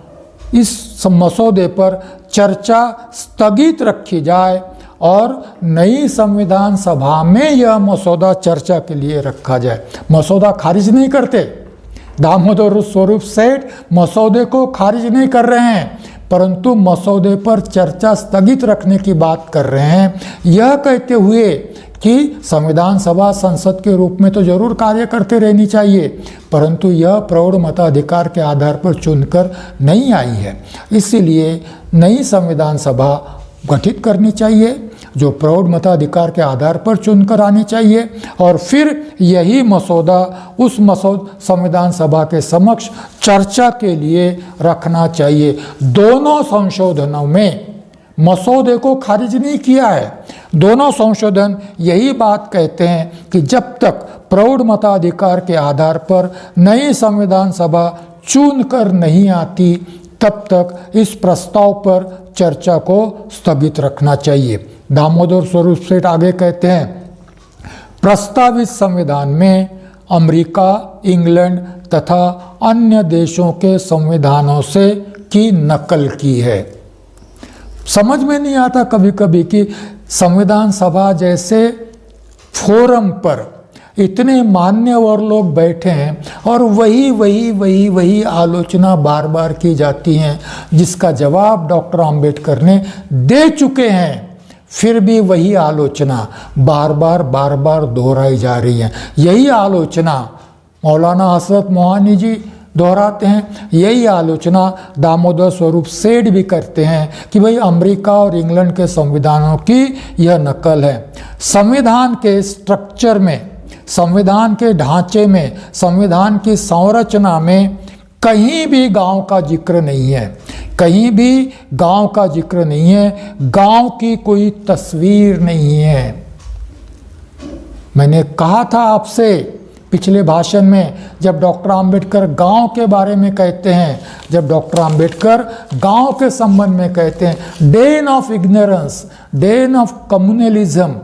इस मसौदे पर चर्चा स्थगित रखी जाए और नई संविधान सभा में यह मसौदा चर्चा के लिए रखा जाए। मसौदा खारिज नहीं करते, दामोदर स्वरूप सेठ मसौदे को खारिज नहीं कर रहे हैं, परंतु मसौदे पर चर्चा स्थगित रखने की बात कर रहे हैं, यह कहते हुए कि संविधान सभा संसद के रूप में तो जरूर कार्य करते रहनी चाहिए, परंतु यह प्रौढ़ मताधिकार के आधार पर चुनकर नहीं आई है। इसीलिए नई संविधान सभा गठित करनी चाहिए जो प्रौढ़ मताधिकार के आधार पर चुनकर आनी चाहिए, और फिर यही मसौदा उस संविधान सभा के समक्ष चर्चा के लिए रखना चाहिए। दोनों संशोधनों में मसौदे को खारिज नहीं किया है। दोनों संशोधन यही बात कहते हैं कि जब तक प्रौढ़ मताधिकार के आधार पर नई संविधान सभा चुन कर नहीं आती, तब तक इस प्रस्ताव पर चर्चा को स्थगित रखना चाहिए। दामोदर स्वरूप सेठ आगे कहते हैं, प्रस्तावित संविधान में अमेरिका, इंग्लैंड तथा अन्य देशों के संविधानों से की नकल की है। समझ में नहीं आता कभी कभी कि संविधान सभा जैसे फोरम पर इतने मान्यवर लोग बैठे हैं और वही आलोचना बार बार की जाती हैं, जिसका जवाब डॉक्टर अंबेडकर ने दे चुके हैं, फिर भी वही आलोचना बार बार दोहराई जा रही है। यही आलोचना मौलाना हसरत मोहानी जी दोहराते हैं। यही आलोचना दामोदर स्वरूप सेठ भी करते हैं कि भाई अमेरिका और इंग्लैंड के संविधानों की यह नकल है। संविधान के स्ट्रक्चर में, संविधान के ढांचे में, संविधान की संरचना में कहीं भी गांव का जिक्र नहीं है, कहीं भी गांव का जिक्र नहीं है, गांव की कोई तस्वीर नहीं है। मैंने कहा था आपसे पिछले भाषण में, जब डॉक्टर आम्बेडकर गांव के बारे में कहते हैं, जब डॉक्टर आम्बेडकर गांव के संबंध में कहते हैं, Dane of ignorance, Dane of communalism,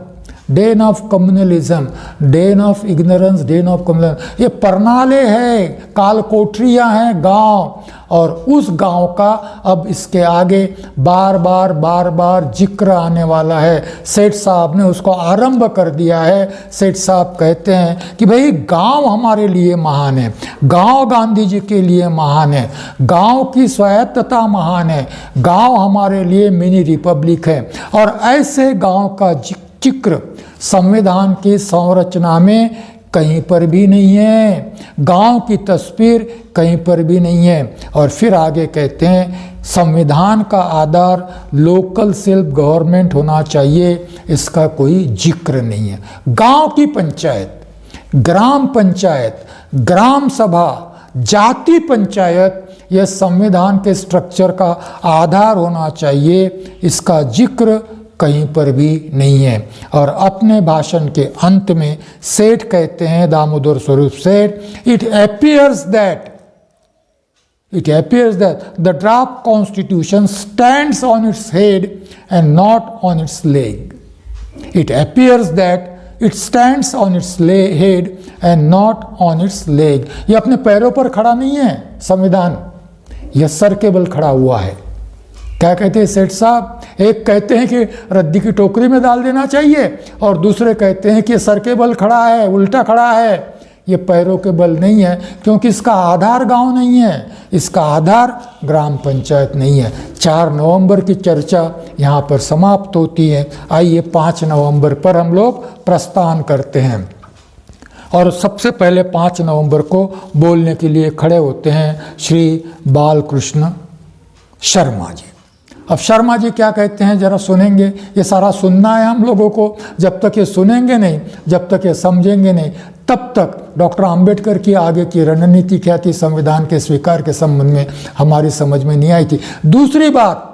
Dane of communalism, Dane of ignorance, Dane of communalism, ये परनाले हैं, कालकोठरियाँ हैं गांव, और उस गांव का अब इसके आगे बार बार जिक्र आने वाला है। सेठ साहब ने उसको आरंभ कर दिया है। सेठ साहब कहते हैं कि भाई गांव हमारे लिए महान है, गांव गांधी जी के लिए महान है, गांव की स्वायत्तता महान है, गांव हमारे लिए मिनी रिपब्लिक है। और ऐसे गांव का जिक्र संविधान की संरचना में कहीं पर भी नहीं है, गांव की तस्वीर कहीं पर भी नहीं है। और फिर आगे कहते हैं संविधान का आधार लोकल सेल्फ गवर्नमेंट होना चाहिए, इसका कोई जिक्र नहीं है। गांव की पंचायत, ग्राम पंचायत, ग्राम सभा, जाति पंचायत, यह संविधान के स्ट्रक्चर का आधार होना चाहिए, इसका जिक्र कहीं पर भी नहीं है। और अपने भाषण के अंत में सेठ कहते हैं, दामोदर स्वरूप सेठ, it appears that the draft constitution stands on its head and not on its leg. It appears that it stands on its head and not on its leg. ये अपने पैरों पर खड़ा नहीं है संविधान, यह सर के बल खड़ा हुआ है। क्या कहते हैं सेठ साहब? एक कहते हैं कि रद्दी की टोकरी में डाल देना चाहिए, और दूसरे कहते हैं कि सर के बल खड़ा है, उल्टा खड़ा है। ये पैरों के बल नहीं है, क्योंकि इसका आधार गांव नहीं है, इसका आधार ग्राम पंचायत नहीं है। 4 नवंबर की चर्चा यहाँ पर समाप्त होती है। आइए 5 नवंबर पर हम लोग प्रस्थान करते हैं। और सबसे पहले 5 नवंबर को बोलने के लिए खड़े होते हैं श्री बालकृष्ण शर्मा जी। अब शर्मा जी क्या कहते हैं जरा सुनेंगे। ये सारा सुनना है हम लोगों को। जब तक ये सुनेंगे नहीं, जब तक ये समझेंगे नहीं, तब तक डॉक्टर आम्बेडकर की आगे की रणनीति क्या थी संविधान के स्वीकार के संबंध में हमारी समझ में नहीं आई थी। दूसरी बात,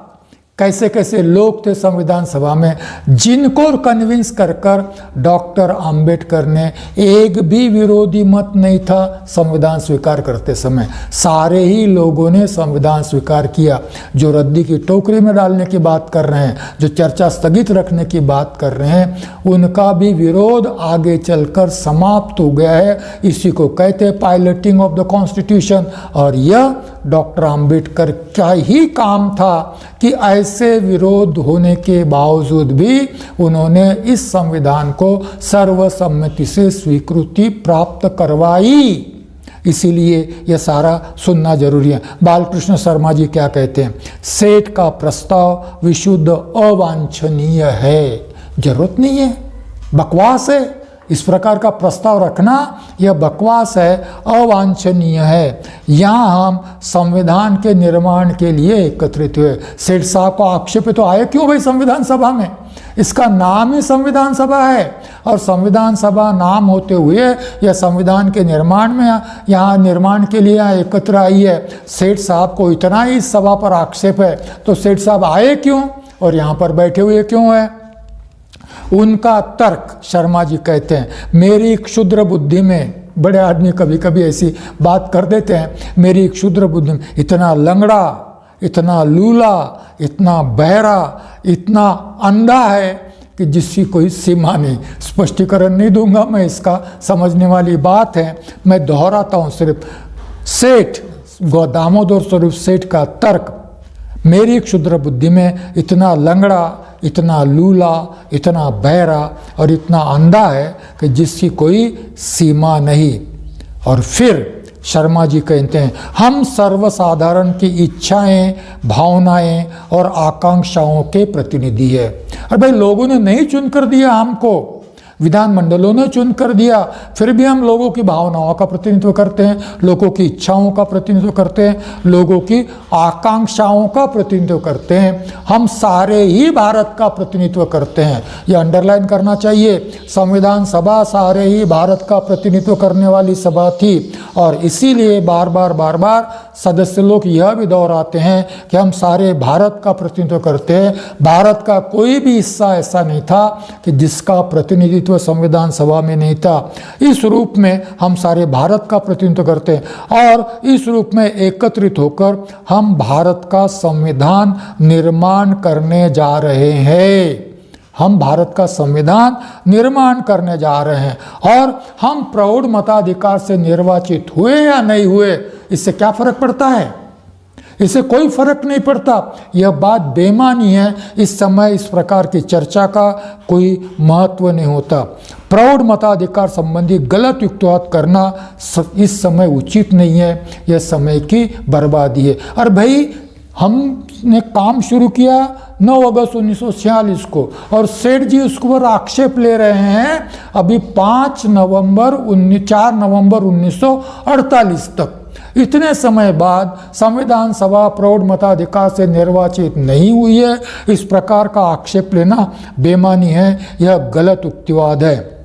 कैसे कैसे लोग थे संविधान सभा में जिनको कन्विंस कर कर डॉक्टर आम्बेडकर ने एक भी विरोधी मत नहीं था संविधान स्वीकार करते समय। सारे ही लोगों ने संविधान स्वीकार किया। जो रद्दी की टोकरी में डालने की बात कर रहे हैं, जो चर्चा स्थगित रखने की बात कर रहे हैं, उनका भी विरोध आगे चलकर समाप्त हो गया है। इसी को कहते हैं पायलटिंग ऑफ द कॉन्स्टिट्यूशन। और यह डॉक्टर आम्बेडकर का ही काम था कि ऐसे विरोध होने के बावजूद भी उन्होंने इस संविधान को सर्वसम्मति से स्वीकृति प्राप्त करवाई। इसीलिए यह सारा सुनना जरूरी है। बालकृष्ण शर्मा जी क्या कहते हैं? सेठ का प्रस्ताव विशुद्ध अवांछनीय है, जरूरत नहीं है, बकवास है। इस प्रकार का प्रस्ताव रखना यह बकवास है, अवांछनीय है। यहाँ हम संविधान के निर्माण के लिए एकत्रित हुए। सेठ साहब को आक्षेप तो आए क्यों भाई संविधान सभा में? इसका नाम ही संविधान सभा है, और संविधान सभा नाम होते हुए यह संविधान के निर्माण में यहाँ निर्माण के लिए यहाँ एकत्र आई है। सेठ साहब को इतना ही इस सभा पर आक्षेप है, तो सेठ साहब आए क्यों और यहाँ पर बैठे हुए क्यों है? उनका तर्क, शर्मा जी कहते हैं, मेरी क्षुद्र बुद्धि में, बड़े आदमी कभी कभी ऐसी बात कर देते हैं, मेरी क्षुद्र बुद्धि में इतना लंगड़ा, इतना लूला, इतना बहरा, इतना अंधा है कि जिसकी कोई सीमा नहीं। स्पष्टीकरण नहीं दूंगा मैं, इसका समझने वाली बात है, मैं दोहराता हूँ सिर्फ। सेठ दामोदर स्वरूप सेठ का तर्क, मेरी क्षुद्र बुद्धि में इतना लंगड़ा, इतना लूला, इतना बहरा और इतना अंधा है कि जिसकी कोई सीमा नहीं। और फिर शर्मा जी कहते हैं, हम सर्वसाधारण की इच्छाएं, भावनाएं और आकांक्षाओं के प्रतिनिधि है। अरे भाई, लोगों ने नहीं चुनकर दिया हमको, विधानमंडलों ने चुन कर दिया, फिर भी हम लोगों की भावनाओं का प्रतिनिधित्व करते हैं, लोगों की इच्छाओं का प्रतिनिधित्व करते हैं, लोगों की आकांक्षाओं का प्रतिनिधित्व करते हैं। हम सारे ही भारत का प्रतिनिधित्व करते हैं, ये अंडरलाइन करना चाहिए। संविधान सभा सारे ही भारत का प्रतिनिधित्व करने वाली सभा थी, और इसीलिए बार बार सदस्य लोग यह भी दोहराते हैं कि हम सारे भारत का प्रतिनिधित्व करते हैं। भारत का कोई भी हिस्सा ऐसा नहीं था कि जिसका प्रतिनिधित्व संविधान सभा में नहीं था। इस रूप में हम सारे भारत का प्रतिनिधित्व करते हैं, और इस रूप में एकत्रित होकर हम भारत का संविधान निर्माण करने जा रहे हैं। हम भारत का संविधान निर्माण करने जा रहे हैं, और हम प्रौढ़ मताधिकार से निर्वाचित हुए या नहीं हुए, इससे क्या फर्क पड़ता है? इससे कोई फर्क नहीं पड़ता। यह बात बेमानी है। इस समय इस प्रकार की चर्चा का कोई महत्व नहीं होता। प्रौढ़ मताधिकार संबंधी गलत युक्तिवाद करना इस समय उचित नहीं है, यह समय की बर्बादी है। और भाई, हमने काम शुरू किया 9 अगस्त 1946 को, और सेठ जी उसको पर आक्षेप ले रहे हैं अभी 4 नवंबर 1948 तक। इतने समय बाद संविधान सभा प्रौढ़ मताधिकार से निर्वाचित नहीं हुई है, इस प्रकार का आक्षेप लेना बेमानी है, यह गलत युक्तिवाद है।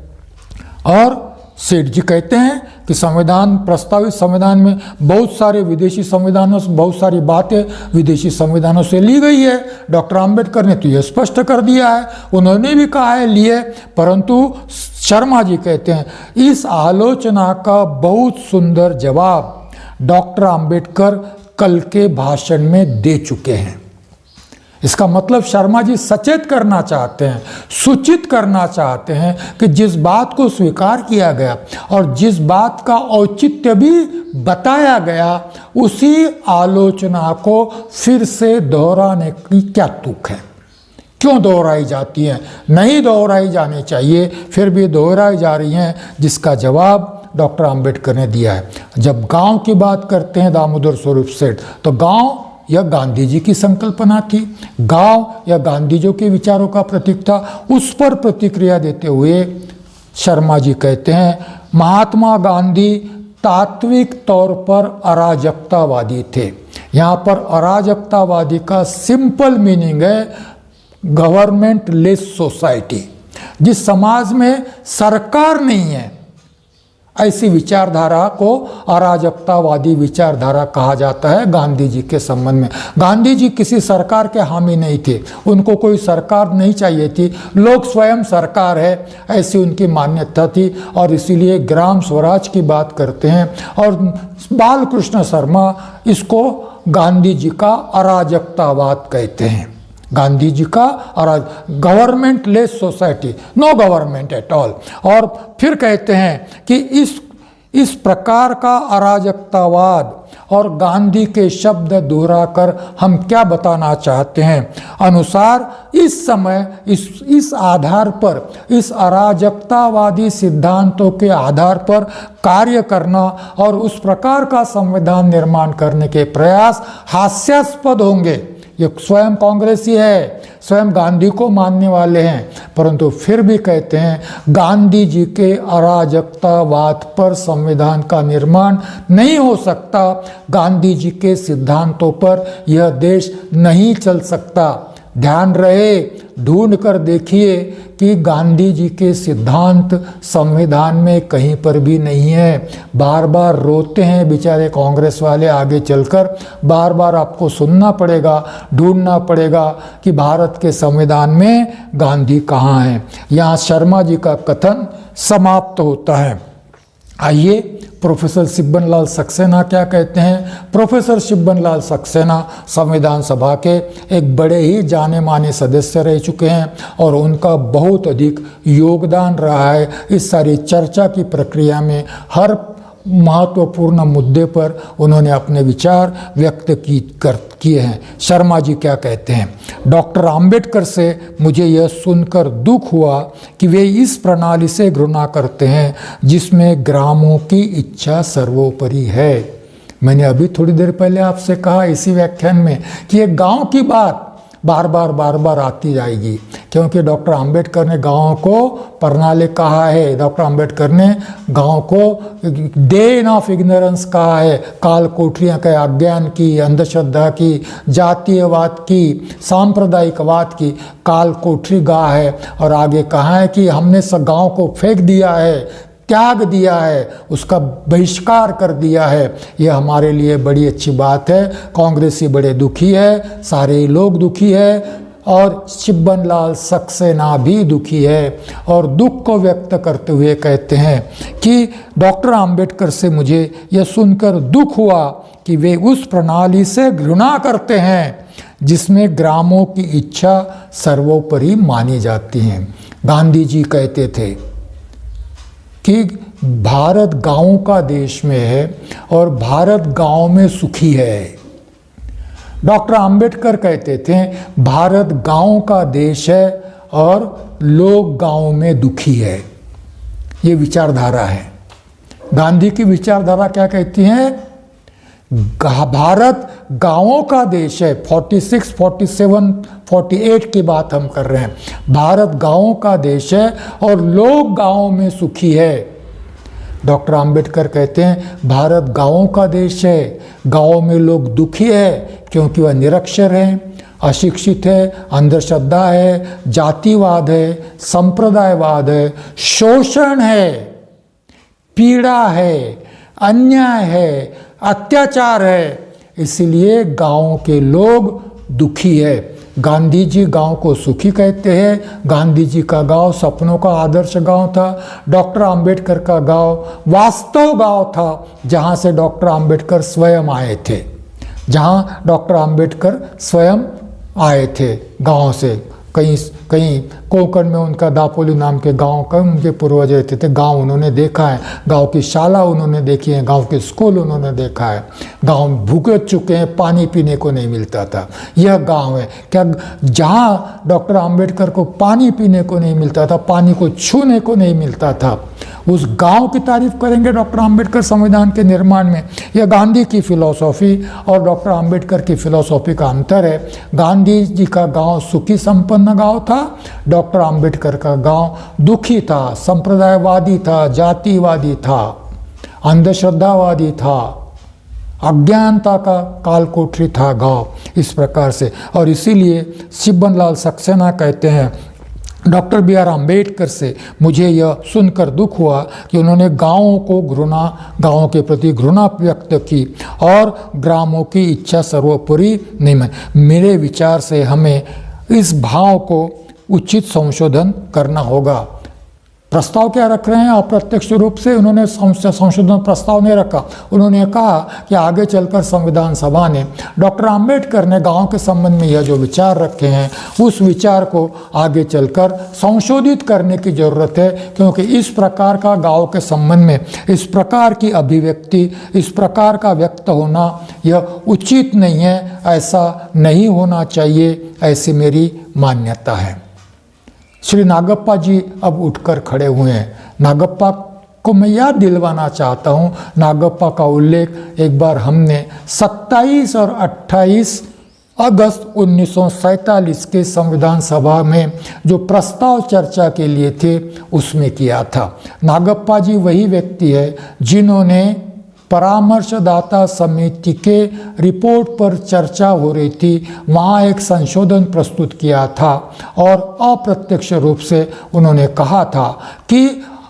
और सेठ जी कहते हैं कि संविधान, प्रस्तावित संविधान में बहुत सारे विदेशी संविधानों से, बहुत सारी बातें विदेशी संविधानों से ली गई है। डॉक्टर आम्बेडकर ने तो यह स्पष्ट कर दिया है, उन्होंने भी कहा है लिए, परंतु शर्मा जी कहते हैं इस आलोचना का बहुत सुंदर जवाब डॉक्टर आम्बेडकर कल के भाषण में दे चुके हैं। इसका मतलब शर्मा जी सचेत करना चाहते हैं, सूचित करना चाहते हैं कि जिस बात को स्वीकार किया गया और जिस बात का औचित्य भी बताया गया, उसी आलोचना को फिर से दोहराने की क्या तुक है? क्यों दोहराई जाती है? नहीं दोहराई जानी चाहिए, फिर भी दोहराई जा रही हैं, जिसका जवाब डॉक्टर आम्बेडकर ने दिया है। जब गांव की बात करते हैं दामोदर स्वरूप सेठ, तो गांव यह गांधी जी की संकल्पना थी, गांव या गांधी जी के विचारों का प्रतीक था। उस पर प्रतिक्रिया देते हुए शर्मा जी कहते हैं महात्मा गांधी तात्विक तौर पर अराजकतावादी थे। यहाँ पर अराजकतावादी का सिंपल मीनिंग है गवर्नमेंट लेस सोसाइटी। जिस समाज में सरकार नहीं है, ऐसी विचारधारा को अराजकतावादी विचारधारा कहा जाता है। गांधी जी के संबंध में, गांधी जी किसी सरकार के हामी नहीं थे, उनको कोई सरकार नहीं चाहिए थी, लोग स्वयं सरकार है, ऐसी उनकी मान्यता थी। और इसीलिए ग्राम स्वराज की बात करते हैं, और बालकृष्ण शर्मा इसको गांधी जी का अराजकतावाद कहते हैं। गांधी जी का government less society, no government at all. और फिर कहते हैं कि इस प्रकार का अराजकतावाद और गांधी के शब्द दोहराकर हम क्या बताना चाहते हैं? अनुसार इस समय इस आधार पर, इस अराजकतावादी सिद्धांतों के आधार पर कार्य करना और उस प्रकार का संविधान निर्माण करने के प्रयास हास्यास्पद होंगे। ये स्वयं कांग्रेसी है, स्वयं गांधी को मानने वाले हैं, परंतु फिर भी कहते हैं गांधी जी के अराजकतावाद पर संविधान का निर्माण नहीं हो सकता, गांधी जी के सिद्धांतों पर यह देश नहीं चल सकता। ध्यान रहे, ढूंढ कर देखिए कि गांधी जी के सिद्धांत संविधान में कहीं पर भी नहीं है। बार बार रोते हैं बेचारे कांग्रेस वाले, आगे चलकर बार बार आपको सुनना पड़ेगा, ढूंढना पड़ेगा कि भारत के संविधान में गांधी कहाँ है। यहाँ शर्मा जी का कथन समाप्त होता है। आइए प्रोफेसर शिब्बन लाल सक्सेना क्या कहते हैं। प्रोफेसर शिब्बन लाल सक्सेना संविधान सभा के एक बड़े ही जाने माने सदस्य रह चुके हैं और उनका बहुत अधिक योगदान रहा है इस सारी चर्चा की प्रक्रिया में। हर महत्वपूर्ण मुद्दे पर उन्होंने अपने विचार व्यक्त किए हैं। शर्मा जी क्या कहते हैं, डॉक्टर आम्बेडकर से मुझे यह सुनकर दुख हुआ कि वे इस प्रणाली से घृणा करते हैं जिसमें ग्रामों की इच्छा सर्वोपरि है। मैंने अभी थोड़ी देर पहले आपसे कहा इसी व्याख्यान में कि ये गांव की बात बार बार आती जाएगी, क्योंकि डॉक्टर आम्बेडकर ने गाँव को प्रणाली कहा है, डॉक्टर आम्बेडकर ने गाँव को डेन ऑफ इग्नोरेंस कहा है, काल कोठरियाँ के अज्ञान की, अंधश्रद्धा की, जातीयवाद की, सांप्रदायिकवाद की काल कोठरी कहा है। और आगे कहा है कि हमने गाँव को फेंक दिया है, त्याग दिया है, उसका बहिष्कार कर दिया है। ये हमारे लिए बड़ी अच्छी बात है। कांग्रेसी बड़े दुखी है, सारे लोग दुखी है, और शिब्बन लाल सक्सेना भी दुखी है। और दुख को व्यक्त करते हुए कहते हैं कि डॉक्टर आम्बेडकर से मुझे यह सुनकर दुख हुआ कि वे उस प्रणाली से घृणा करते हैं जिसमें ग्रामों की इच्छा सर्वोपरि मानी जाती है। गांधी जी कहते थे कि भारत गांवों का देश में है और भारत गांव में सुखी है। डॉक्टर आम्बेडकर कहते थे भारत गांव का देश है और लोग गांव में दुखी है। ये विचारधारा है। गांधी की विचारधारा क्या कहती है? भारत गांवों का देश है। 46, 47, 48 की बात हम कर रहे हैं। भारत गांवों का देश है और लोग गांव में सुखी है। डॉक्टर आम्बेडकर कहते हैं भारत गांवों का देश है, गांव में लोग दुखी है क्योंकि वह निरक्षर हैं, अशिक्षित है, अंधश्रद्धा है, जातिवाद है, संप्रदायवाद है, शोषण है, पीड़ा है, अन्याय है, अत्याचार है, इसलिए गांव के लोग दुखी है। गांधी जी गांव को सुखी कहते हैं। गांधी जी का गांव सपनों का आदर्श गांव था। डॉक्टर आम्बेडकर का गांव वास्तव गांव था, जहां से डॉक्टर आम्बेडकर स्वयं आए थे, जहां डॉक्टर आम्बेडकर स्वयं आए थे गांव से। कहीं कोंकण में उनका दापोली नाम के गांव का उनके पूर्वज रहते थे। गांव उन्होंने देखा है, गांव की शाला उन्होंने देखी है, गांव के स्कूल उन्होंने देखा है। गांव भूखे चुके हैं, पानी पीने को नहीं मिलता था। यह गांव है क्या? जहां डॉक्टर आम्बेडकर को पानी पीने को नहीं मिलता था, पानी को छूने को नहीं मिलता था, उस गांव की तारीफ करेंगे डॉक्टर आम्बेडकर संविधान के निर्माण में। यह गांधी की फिलॉसफी और डॉक्टर आम्बेडकर की फिलॉसफी का अंतर है। गांधी जी का गांव सुखी संपन्न गांव था, डॉक्टर आम्बेडकर का गांव दुखी था, संप्रदायवादी था, जातिवादी था, अंधश्रद्धावादी था, अज्ञानता का काल कोठरी था गांव, इस प्रकार से। और इसीलिए शिब्बन लाल सक्सेना कहते हैं डॉक्टर बी आर अम्बेडकर से मुझे यह सुनकर दुख हुआ कि उन्होंने गाँवों के प्रति घृणा व्यक्त की और ग्रामों की इच्छा सर्वोपरि नहीं मानी। मेरे विचार से हमें इस भाव को उचित संशोधन करना होगा। प्रस्ताव क्या रख रहे हैं? अप्रत्यक्ष रूप से उन्होंने संशोधन प्रस्ताव नहीं रखा। उन्होंने कहा कि आगे चलकर संविधान सभा ने डॉक्टर आम्बेडकर ने गांव के संबंध में यह जो विचार रखे हैं उस विचार को आगे चलकर संशोधित करने की ज़रूरत है, क्योंकि इस प्रकार का गांव के संबंध में इस प्रकार की अभिव्यक्ति, इस प्रकार का व्यक्त होना यह उचित नहीं है, ऐसा नहीं होना चाहिए, ऐसी मेरी मान्यता है। श्री नागप्पा जी अब उठकर खड़े हुए हैं। नागप्पा को मैं याद दिलवाना चाहता हूँ, नागप्पा का उल्लेख एक बार हमने 27 और 28 अगस्त 1947 के संविधान सभा में जो प्रस्ताव चर्चा के लिए थे उसमें किया था। नागप्पा जी वही व्यक्ति है जिन्होंने परामर्शदाता समिति के रिपोर्ट पर चर्चा हो रही थी, वहाँ एक संशोधन प्रस्तुत किया था और अप्रत्यक्ष रूप से उन्होंने कहा था कि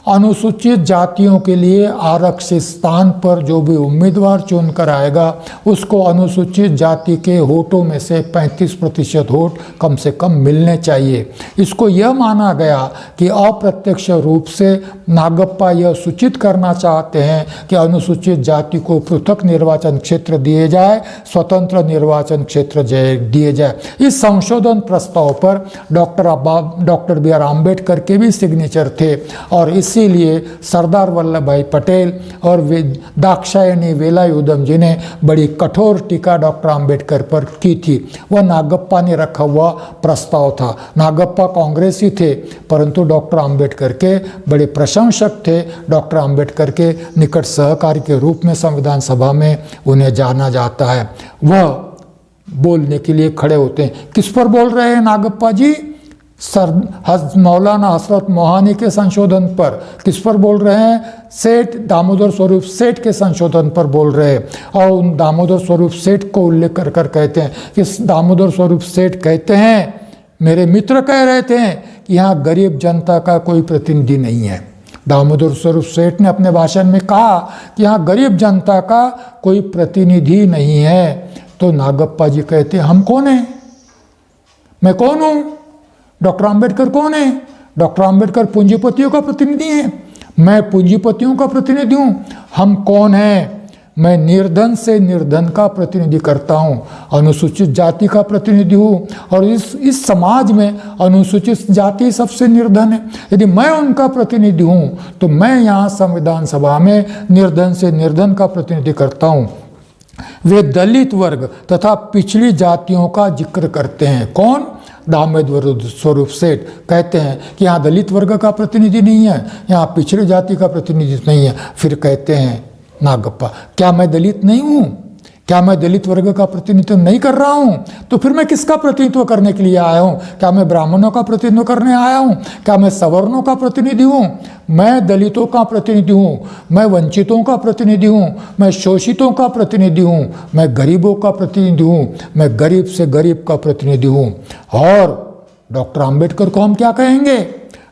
अनुसूचित जातियों के लिए आरक्षित स्थान पर जो भी उम्मीदवार चुनकर आएगा उसको अनुसूचित जाति के वोटों में से 35% वोट कम से कम मिलने चाहिए। इसको यह माना गया कि अप्रत्यक्ष रूप से नागप्पा यह सूचित करना चाहते हैं कि अनुसूचित जाति को पृथक निर्वाचन क्षेत्र दिए जाए, स्वतंत्र निर्वाचन क्षेत्र दिए जाए। इस संशोधन प्रस्ताव पर डॉक्टर बी आर अम्बेडकर के भी सिग्नेचर थे और इसीलिए सरदार वल्लभ भाई पटेल और दाक्षायणी वेलायुधम जी ने बड़ी कठोर टीका डॉक्टर आम्बेडकर पर की थी। वह नागप्पा ने रखा हुआ प्रस्ताव था। नागप्पा कांग्रेसी थे परंतु डॉक्टर आम्बेडकर के बड़े प्रशंसक थे। डॉक्टर आम्बेडकर के निकट सहकारी के रूप में संविधान सभा में उन्हें जाना जाता है। वह बोलने के लिए खड़े होते हैं। किस पर बोल रहे हैं नागप्पा जी? मौलाना हजरत मोहानी के संशोधन पर। किस पर बोल रहे हैं? सेठ दामोदर स्वरूप सेठ के संशोधन पर बोल रहे हैं। और उन दामोदर स्वरूप सेठ को उल्लेख कर कर कहते हैं कि दामोदर स्वरूप सेठ कहते हैं, मेरे मित्र कह रहे थे कि यहाँ गरीब जनता का कोई प्रतिनिधि नहीं है। दामोदर स्वरूप सेठ ने अपने भाषण में कहा कि यहाँ गरीब जनता का कोई प्रतिनिधि नहीं है। तो नागप्पा जी कहते हैं, हम कौन हैं? मैं कौन हूँ? डॉक्टर आम्बेडकर कौन है? डॉक्टर आम्बेडकर पूंजीपतियों का प्रतिनिधि हैं, मैं पूंजीपतियों का प्रतिनिधि हूँ। हम कौन हैं? मैं निर्धन से निर्धन का प्रतिनिधि करता हूँ, अनुसूचित जाति का प्रतिनिधि हूँ, और इस समाज में अनुसूचित जाति सबसे निर्धन है। यदि मैं उनका प्रतिनिधि हूँ तो मैं यहाँ संविधान सभा में निर्धन से निर्धन का प्रतिनिधि करता हूँ। वे दलित वर्ग तथा पिछड़ी जातियों का जिक्र करते हैं। कौन? दामोदर स्वरूप सेठ कहते हैं कि यहाँ दलित वर्ग का प्रतिनिधि नहीं है, यहाँ पिछड़ी जाति का प्रतिनिधि नहीं है। फिर कहते हैं नागप्पा, क्या मैं दलित नहीं हूँ? क्या मैं दलित वर्ग का प्रतिनिधित्व नहीं कर रहा हूँ? तो फिर मैं किसका प्रतिनिधित्व करने के लिए आया हूँ? क्या मैं ब्राह्मणों का प्रतिनिधित्व करने आया हूँ? क्या मैं सवर्णों का प्रतिनिधि हूँ? मैं दलितों का प्रतिनिधि हूँ, मैं वंचितों का प्रतिनिधि हूँ, मैं शोषितों का प्रतिनिधि हूँ, मैं गरीबों का प्रतिनिधि हूँ, मैं गरीब से गरीब का प्रतिनिधि हूँ। और डॉक्टर आम्बेडकर को हम क्या कहेंगे?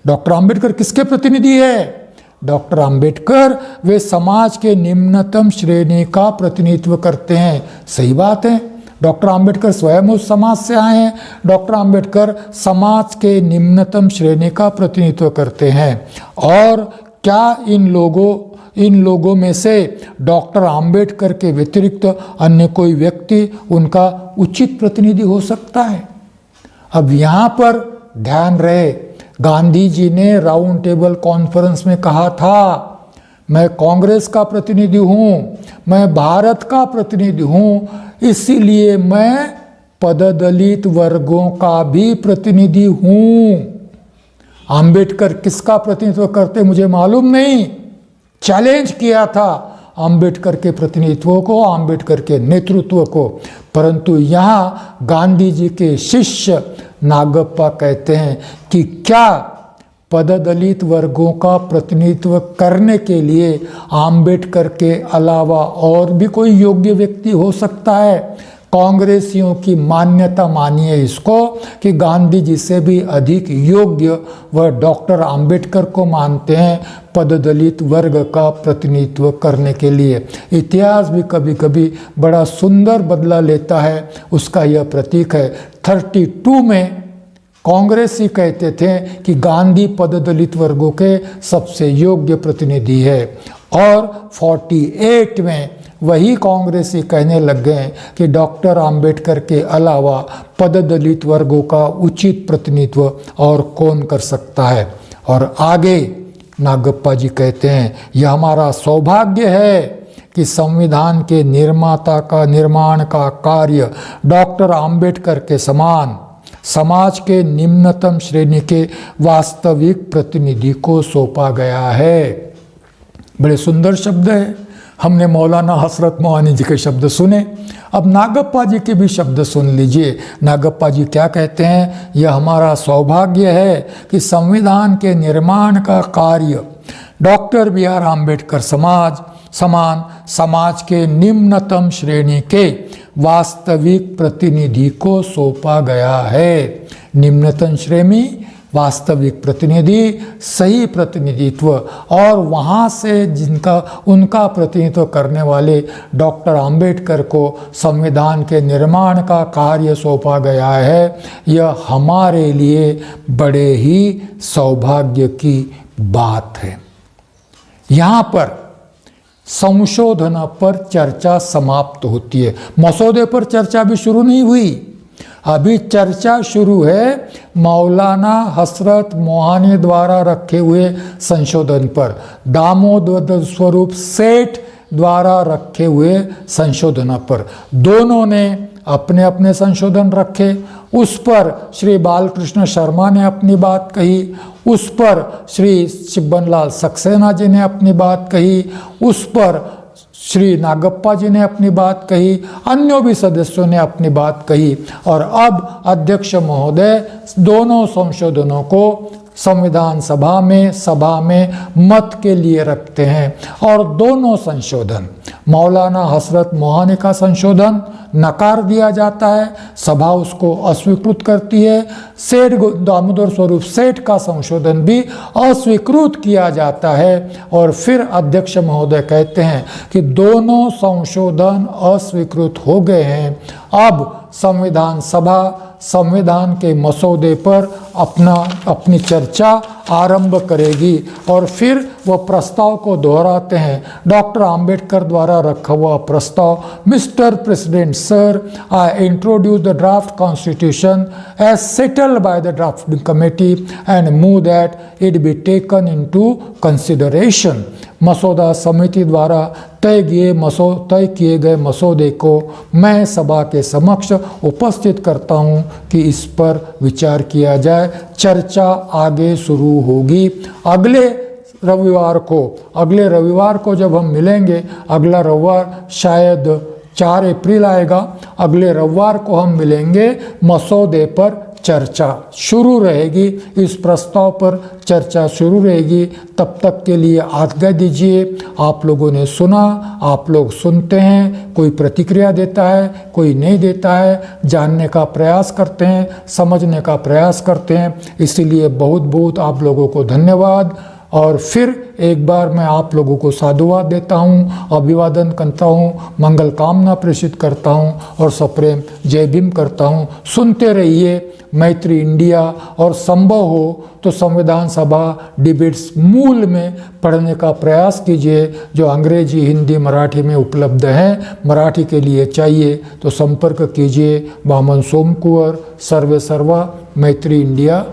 डॉक्टर आम्बेडकर किसके प्रतिनिधि है? डॉक्टर आम्बेडकर वे समाज के निम्नतम श्रेणी का प्रतिनिधित्व करते हैं। सही बात है, डॉक्टर आम्बेडकर स्वयं उस समाज से आए हैं। डॉक्टर आम्बेडकर समाज के निम्नतम श्रेणी का प्रतिनिधित्व करते हैं। और क्या इन लोगों में से डॉक्टर आम्बेडकर के व्यतिरिक्त अन्य कोई व्यक्ति उनका उचित प्रतिनिधि हो सकता है? अब यहाँ पर ध्यान रहे, गांधी जी ने राउंड टेबल कॉन्फ्रेंस में कहा था, मैं कांग्रेस का प्रतिनिधि हूँ, मैं भारत का प्रतिनिधि हूँ, इसीलिए मैं पददलित वर्गों का भी प्रतिनिधि हूँ। आम्बेडकर किसका प्रतिनिधित्व करते मुझे मालूम नहीं, चैलेंज किया था आम्बेडकर के प्रतिनिधित्व को, आम्बेडकर के नेतृत्व को। परंतु यहाँ गांधी जी के शिष्य नागप्पा कहते हैं कि क्या पददलित वर्गों का प्रतिनिधित्व करने के लिए आम्बेडकर के अलावा और भी कोई योग्य व्यक्ति हो सकता है? कांग्रेसियों की मान्यता मानिए इसको कि गांधी जी से भी अधिक योग्य वह डॉक्टर आम्बेडकर को मानते हैं पददलित वर्ग का प्रतिनिधित्व करने के लिए। इतिहास भी कभी कभी बड़ा सुंदर बदला लेता है, उसका यह प्रतीक है। 32 में कांग्रेसी कहते थे कि गांधी पददलित वर्गों के सबसे योग्य प्रतिनिधि है, और 48 में वही कांग्रेसी कहने लग गए कि डॉक्टर आम्बेडकर के अलावा पददलित वर्गों का उचित प्रतिनिधित्व और कौन कर सकता है। और आगे नागप्पा जी कहते हैं, यह हमारा सौभाग्य है कि संविधान के निर्माण का कार्य डॉक्टर आम्बेडकर के समान समाज के निम्नतम श्रेणी के वास्तविक प्रतिनिधि को सौंपा गया है। बड़े सुंदर शब्द है। हमने मौलाना हजरत मोहानी जी के शब्द सुने, अब नागप्पा जी के भी शब्द सुन लीजिए। नागप्पा जी क्या कहते हैं? यह हमारा सौभाग्य है कि संविधान के निर्माण का कार्य डॉक्टर BR आम्बेडकर समान समाज के निम्नतम श्रेणी के वास्तविक प्रतिनिधि को सौंपा गया है। निम्नतम श्रेणी, वास्तविक प्रतिनिधि, सही प्रतिनिधित्व, और वहाँ से उनका प्रतिनिधित्व करने वाले डॉक्टर आम्बेडकर को संविधान के निर्माण का कार्य सौंपा गया है। यह हमारे लिए बड़े ही सौभाग्य की बात है। यहाँ पर संशोधन पर चर्चा समाप्त होती है, मसौदे पर चर्चा भी शुरू नहीं हुई। अभी चर्चा शुरू है मौलाना हजरत मोहानी द्वारा रखे हुए संशोधन पर, दामोदर स्वरूप सेठ द्वारा रखे हुए संशोधन पर। दोनों ने अपने अपने संशोधन रखे। उस पर श्री बालकृष्ण शर्मा ने अपनी बात कही, उस पर श्री चिब्बनलाल सक्सेना जी ने अपनी बात कही, उस पर श्री नागप्पा जी ने अपनी बात कही, अन्यों भी सदस्यों ने अपनी बात कही और अब अध्यक्ष महोदय दोनों संशोधनों को संविधान सभा में मत के लिए रखते हैं और दोनों संशोधन मौलाना हसरत मोहानी का संशोधन नकार दिया जाता है, सभा उसको अस्वीकृत करती है। सेठ दामोदर स्वरूप सेठ का संशोधन भी अस्वीकृत किया जाता है और फिर अध्यक्ष महोदय कहते हैं कि दोनों संशोधन अस्वीकृत हो गए हैं, अब संविधान सभा संविधान के मसौदे पर अपनी चर्चा आरंभ करेगी और फिर वह प्रस्ताव को दोहराते हैं। डॉक्टर आम्बेडकर द्वारा रखा हुआ प्रस्ताव, mister president sir, I introduce the draft constitution as settled by the drafting committee and move that it be taken into consideration. मसौदा समिति द्वारा तय किए गए मसौदे को मैं सभा के समक्ष उपस्थित करता हूं कि इस पर विचार किया जाए। चर्चा आगे शुरू होगी अगले रविवार को जब हम मिलेंगे, अगला रविवार शायद 4 अप्रैल आएगा, अगले रविवार को हम मिलेंगे, मसौदे पर चर्चा शुरू रहेगी, इस प्रस्ताव पर चर्चा शुरू रहेगी। तब तक के लिए आज्ञा दीजिए। आप लोगों ने सुना, आप लोग सुनते हैं, कोई प्रतिक्रिया देता है, कोई नहीं देता है, जानने का प्रयास करते हैं, समझने का प्रयास करते हैं, इसीलिए बहुत बहुत आप लोगों को धन्यवाद। और फिर एक बार मैं आप लोगों को साधुवाद देता हूँ, अभिवादन करता हूँ, मंगल कामना प्रेषित करता हूँ और सप्रेम जय भीम करता हूँ। सुनते रहिए मैत्री इंडिया और संभव हो तो संविधान सभा डिबेट्स मूल में पढ़ने का प्रयास कीजिए, जो अंग्रेजी, हिंदी, मराठी में उपलब्ध हैं। मराठी के लिए चाहिए तो संपर्क कीजिए। वामन सोमकुंवर, सर्वे सर्वा, मैत्री इंडिया।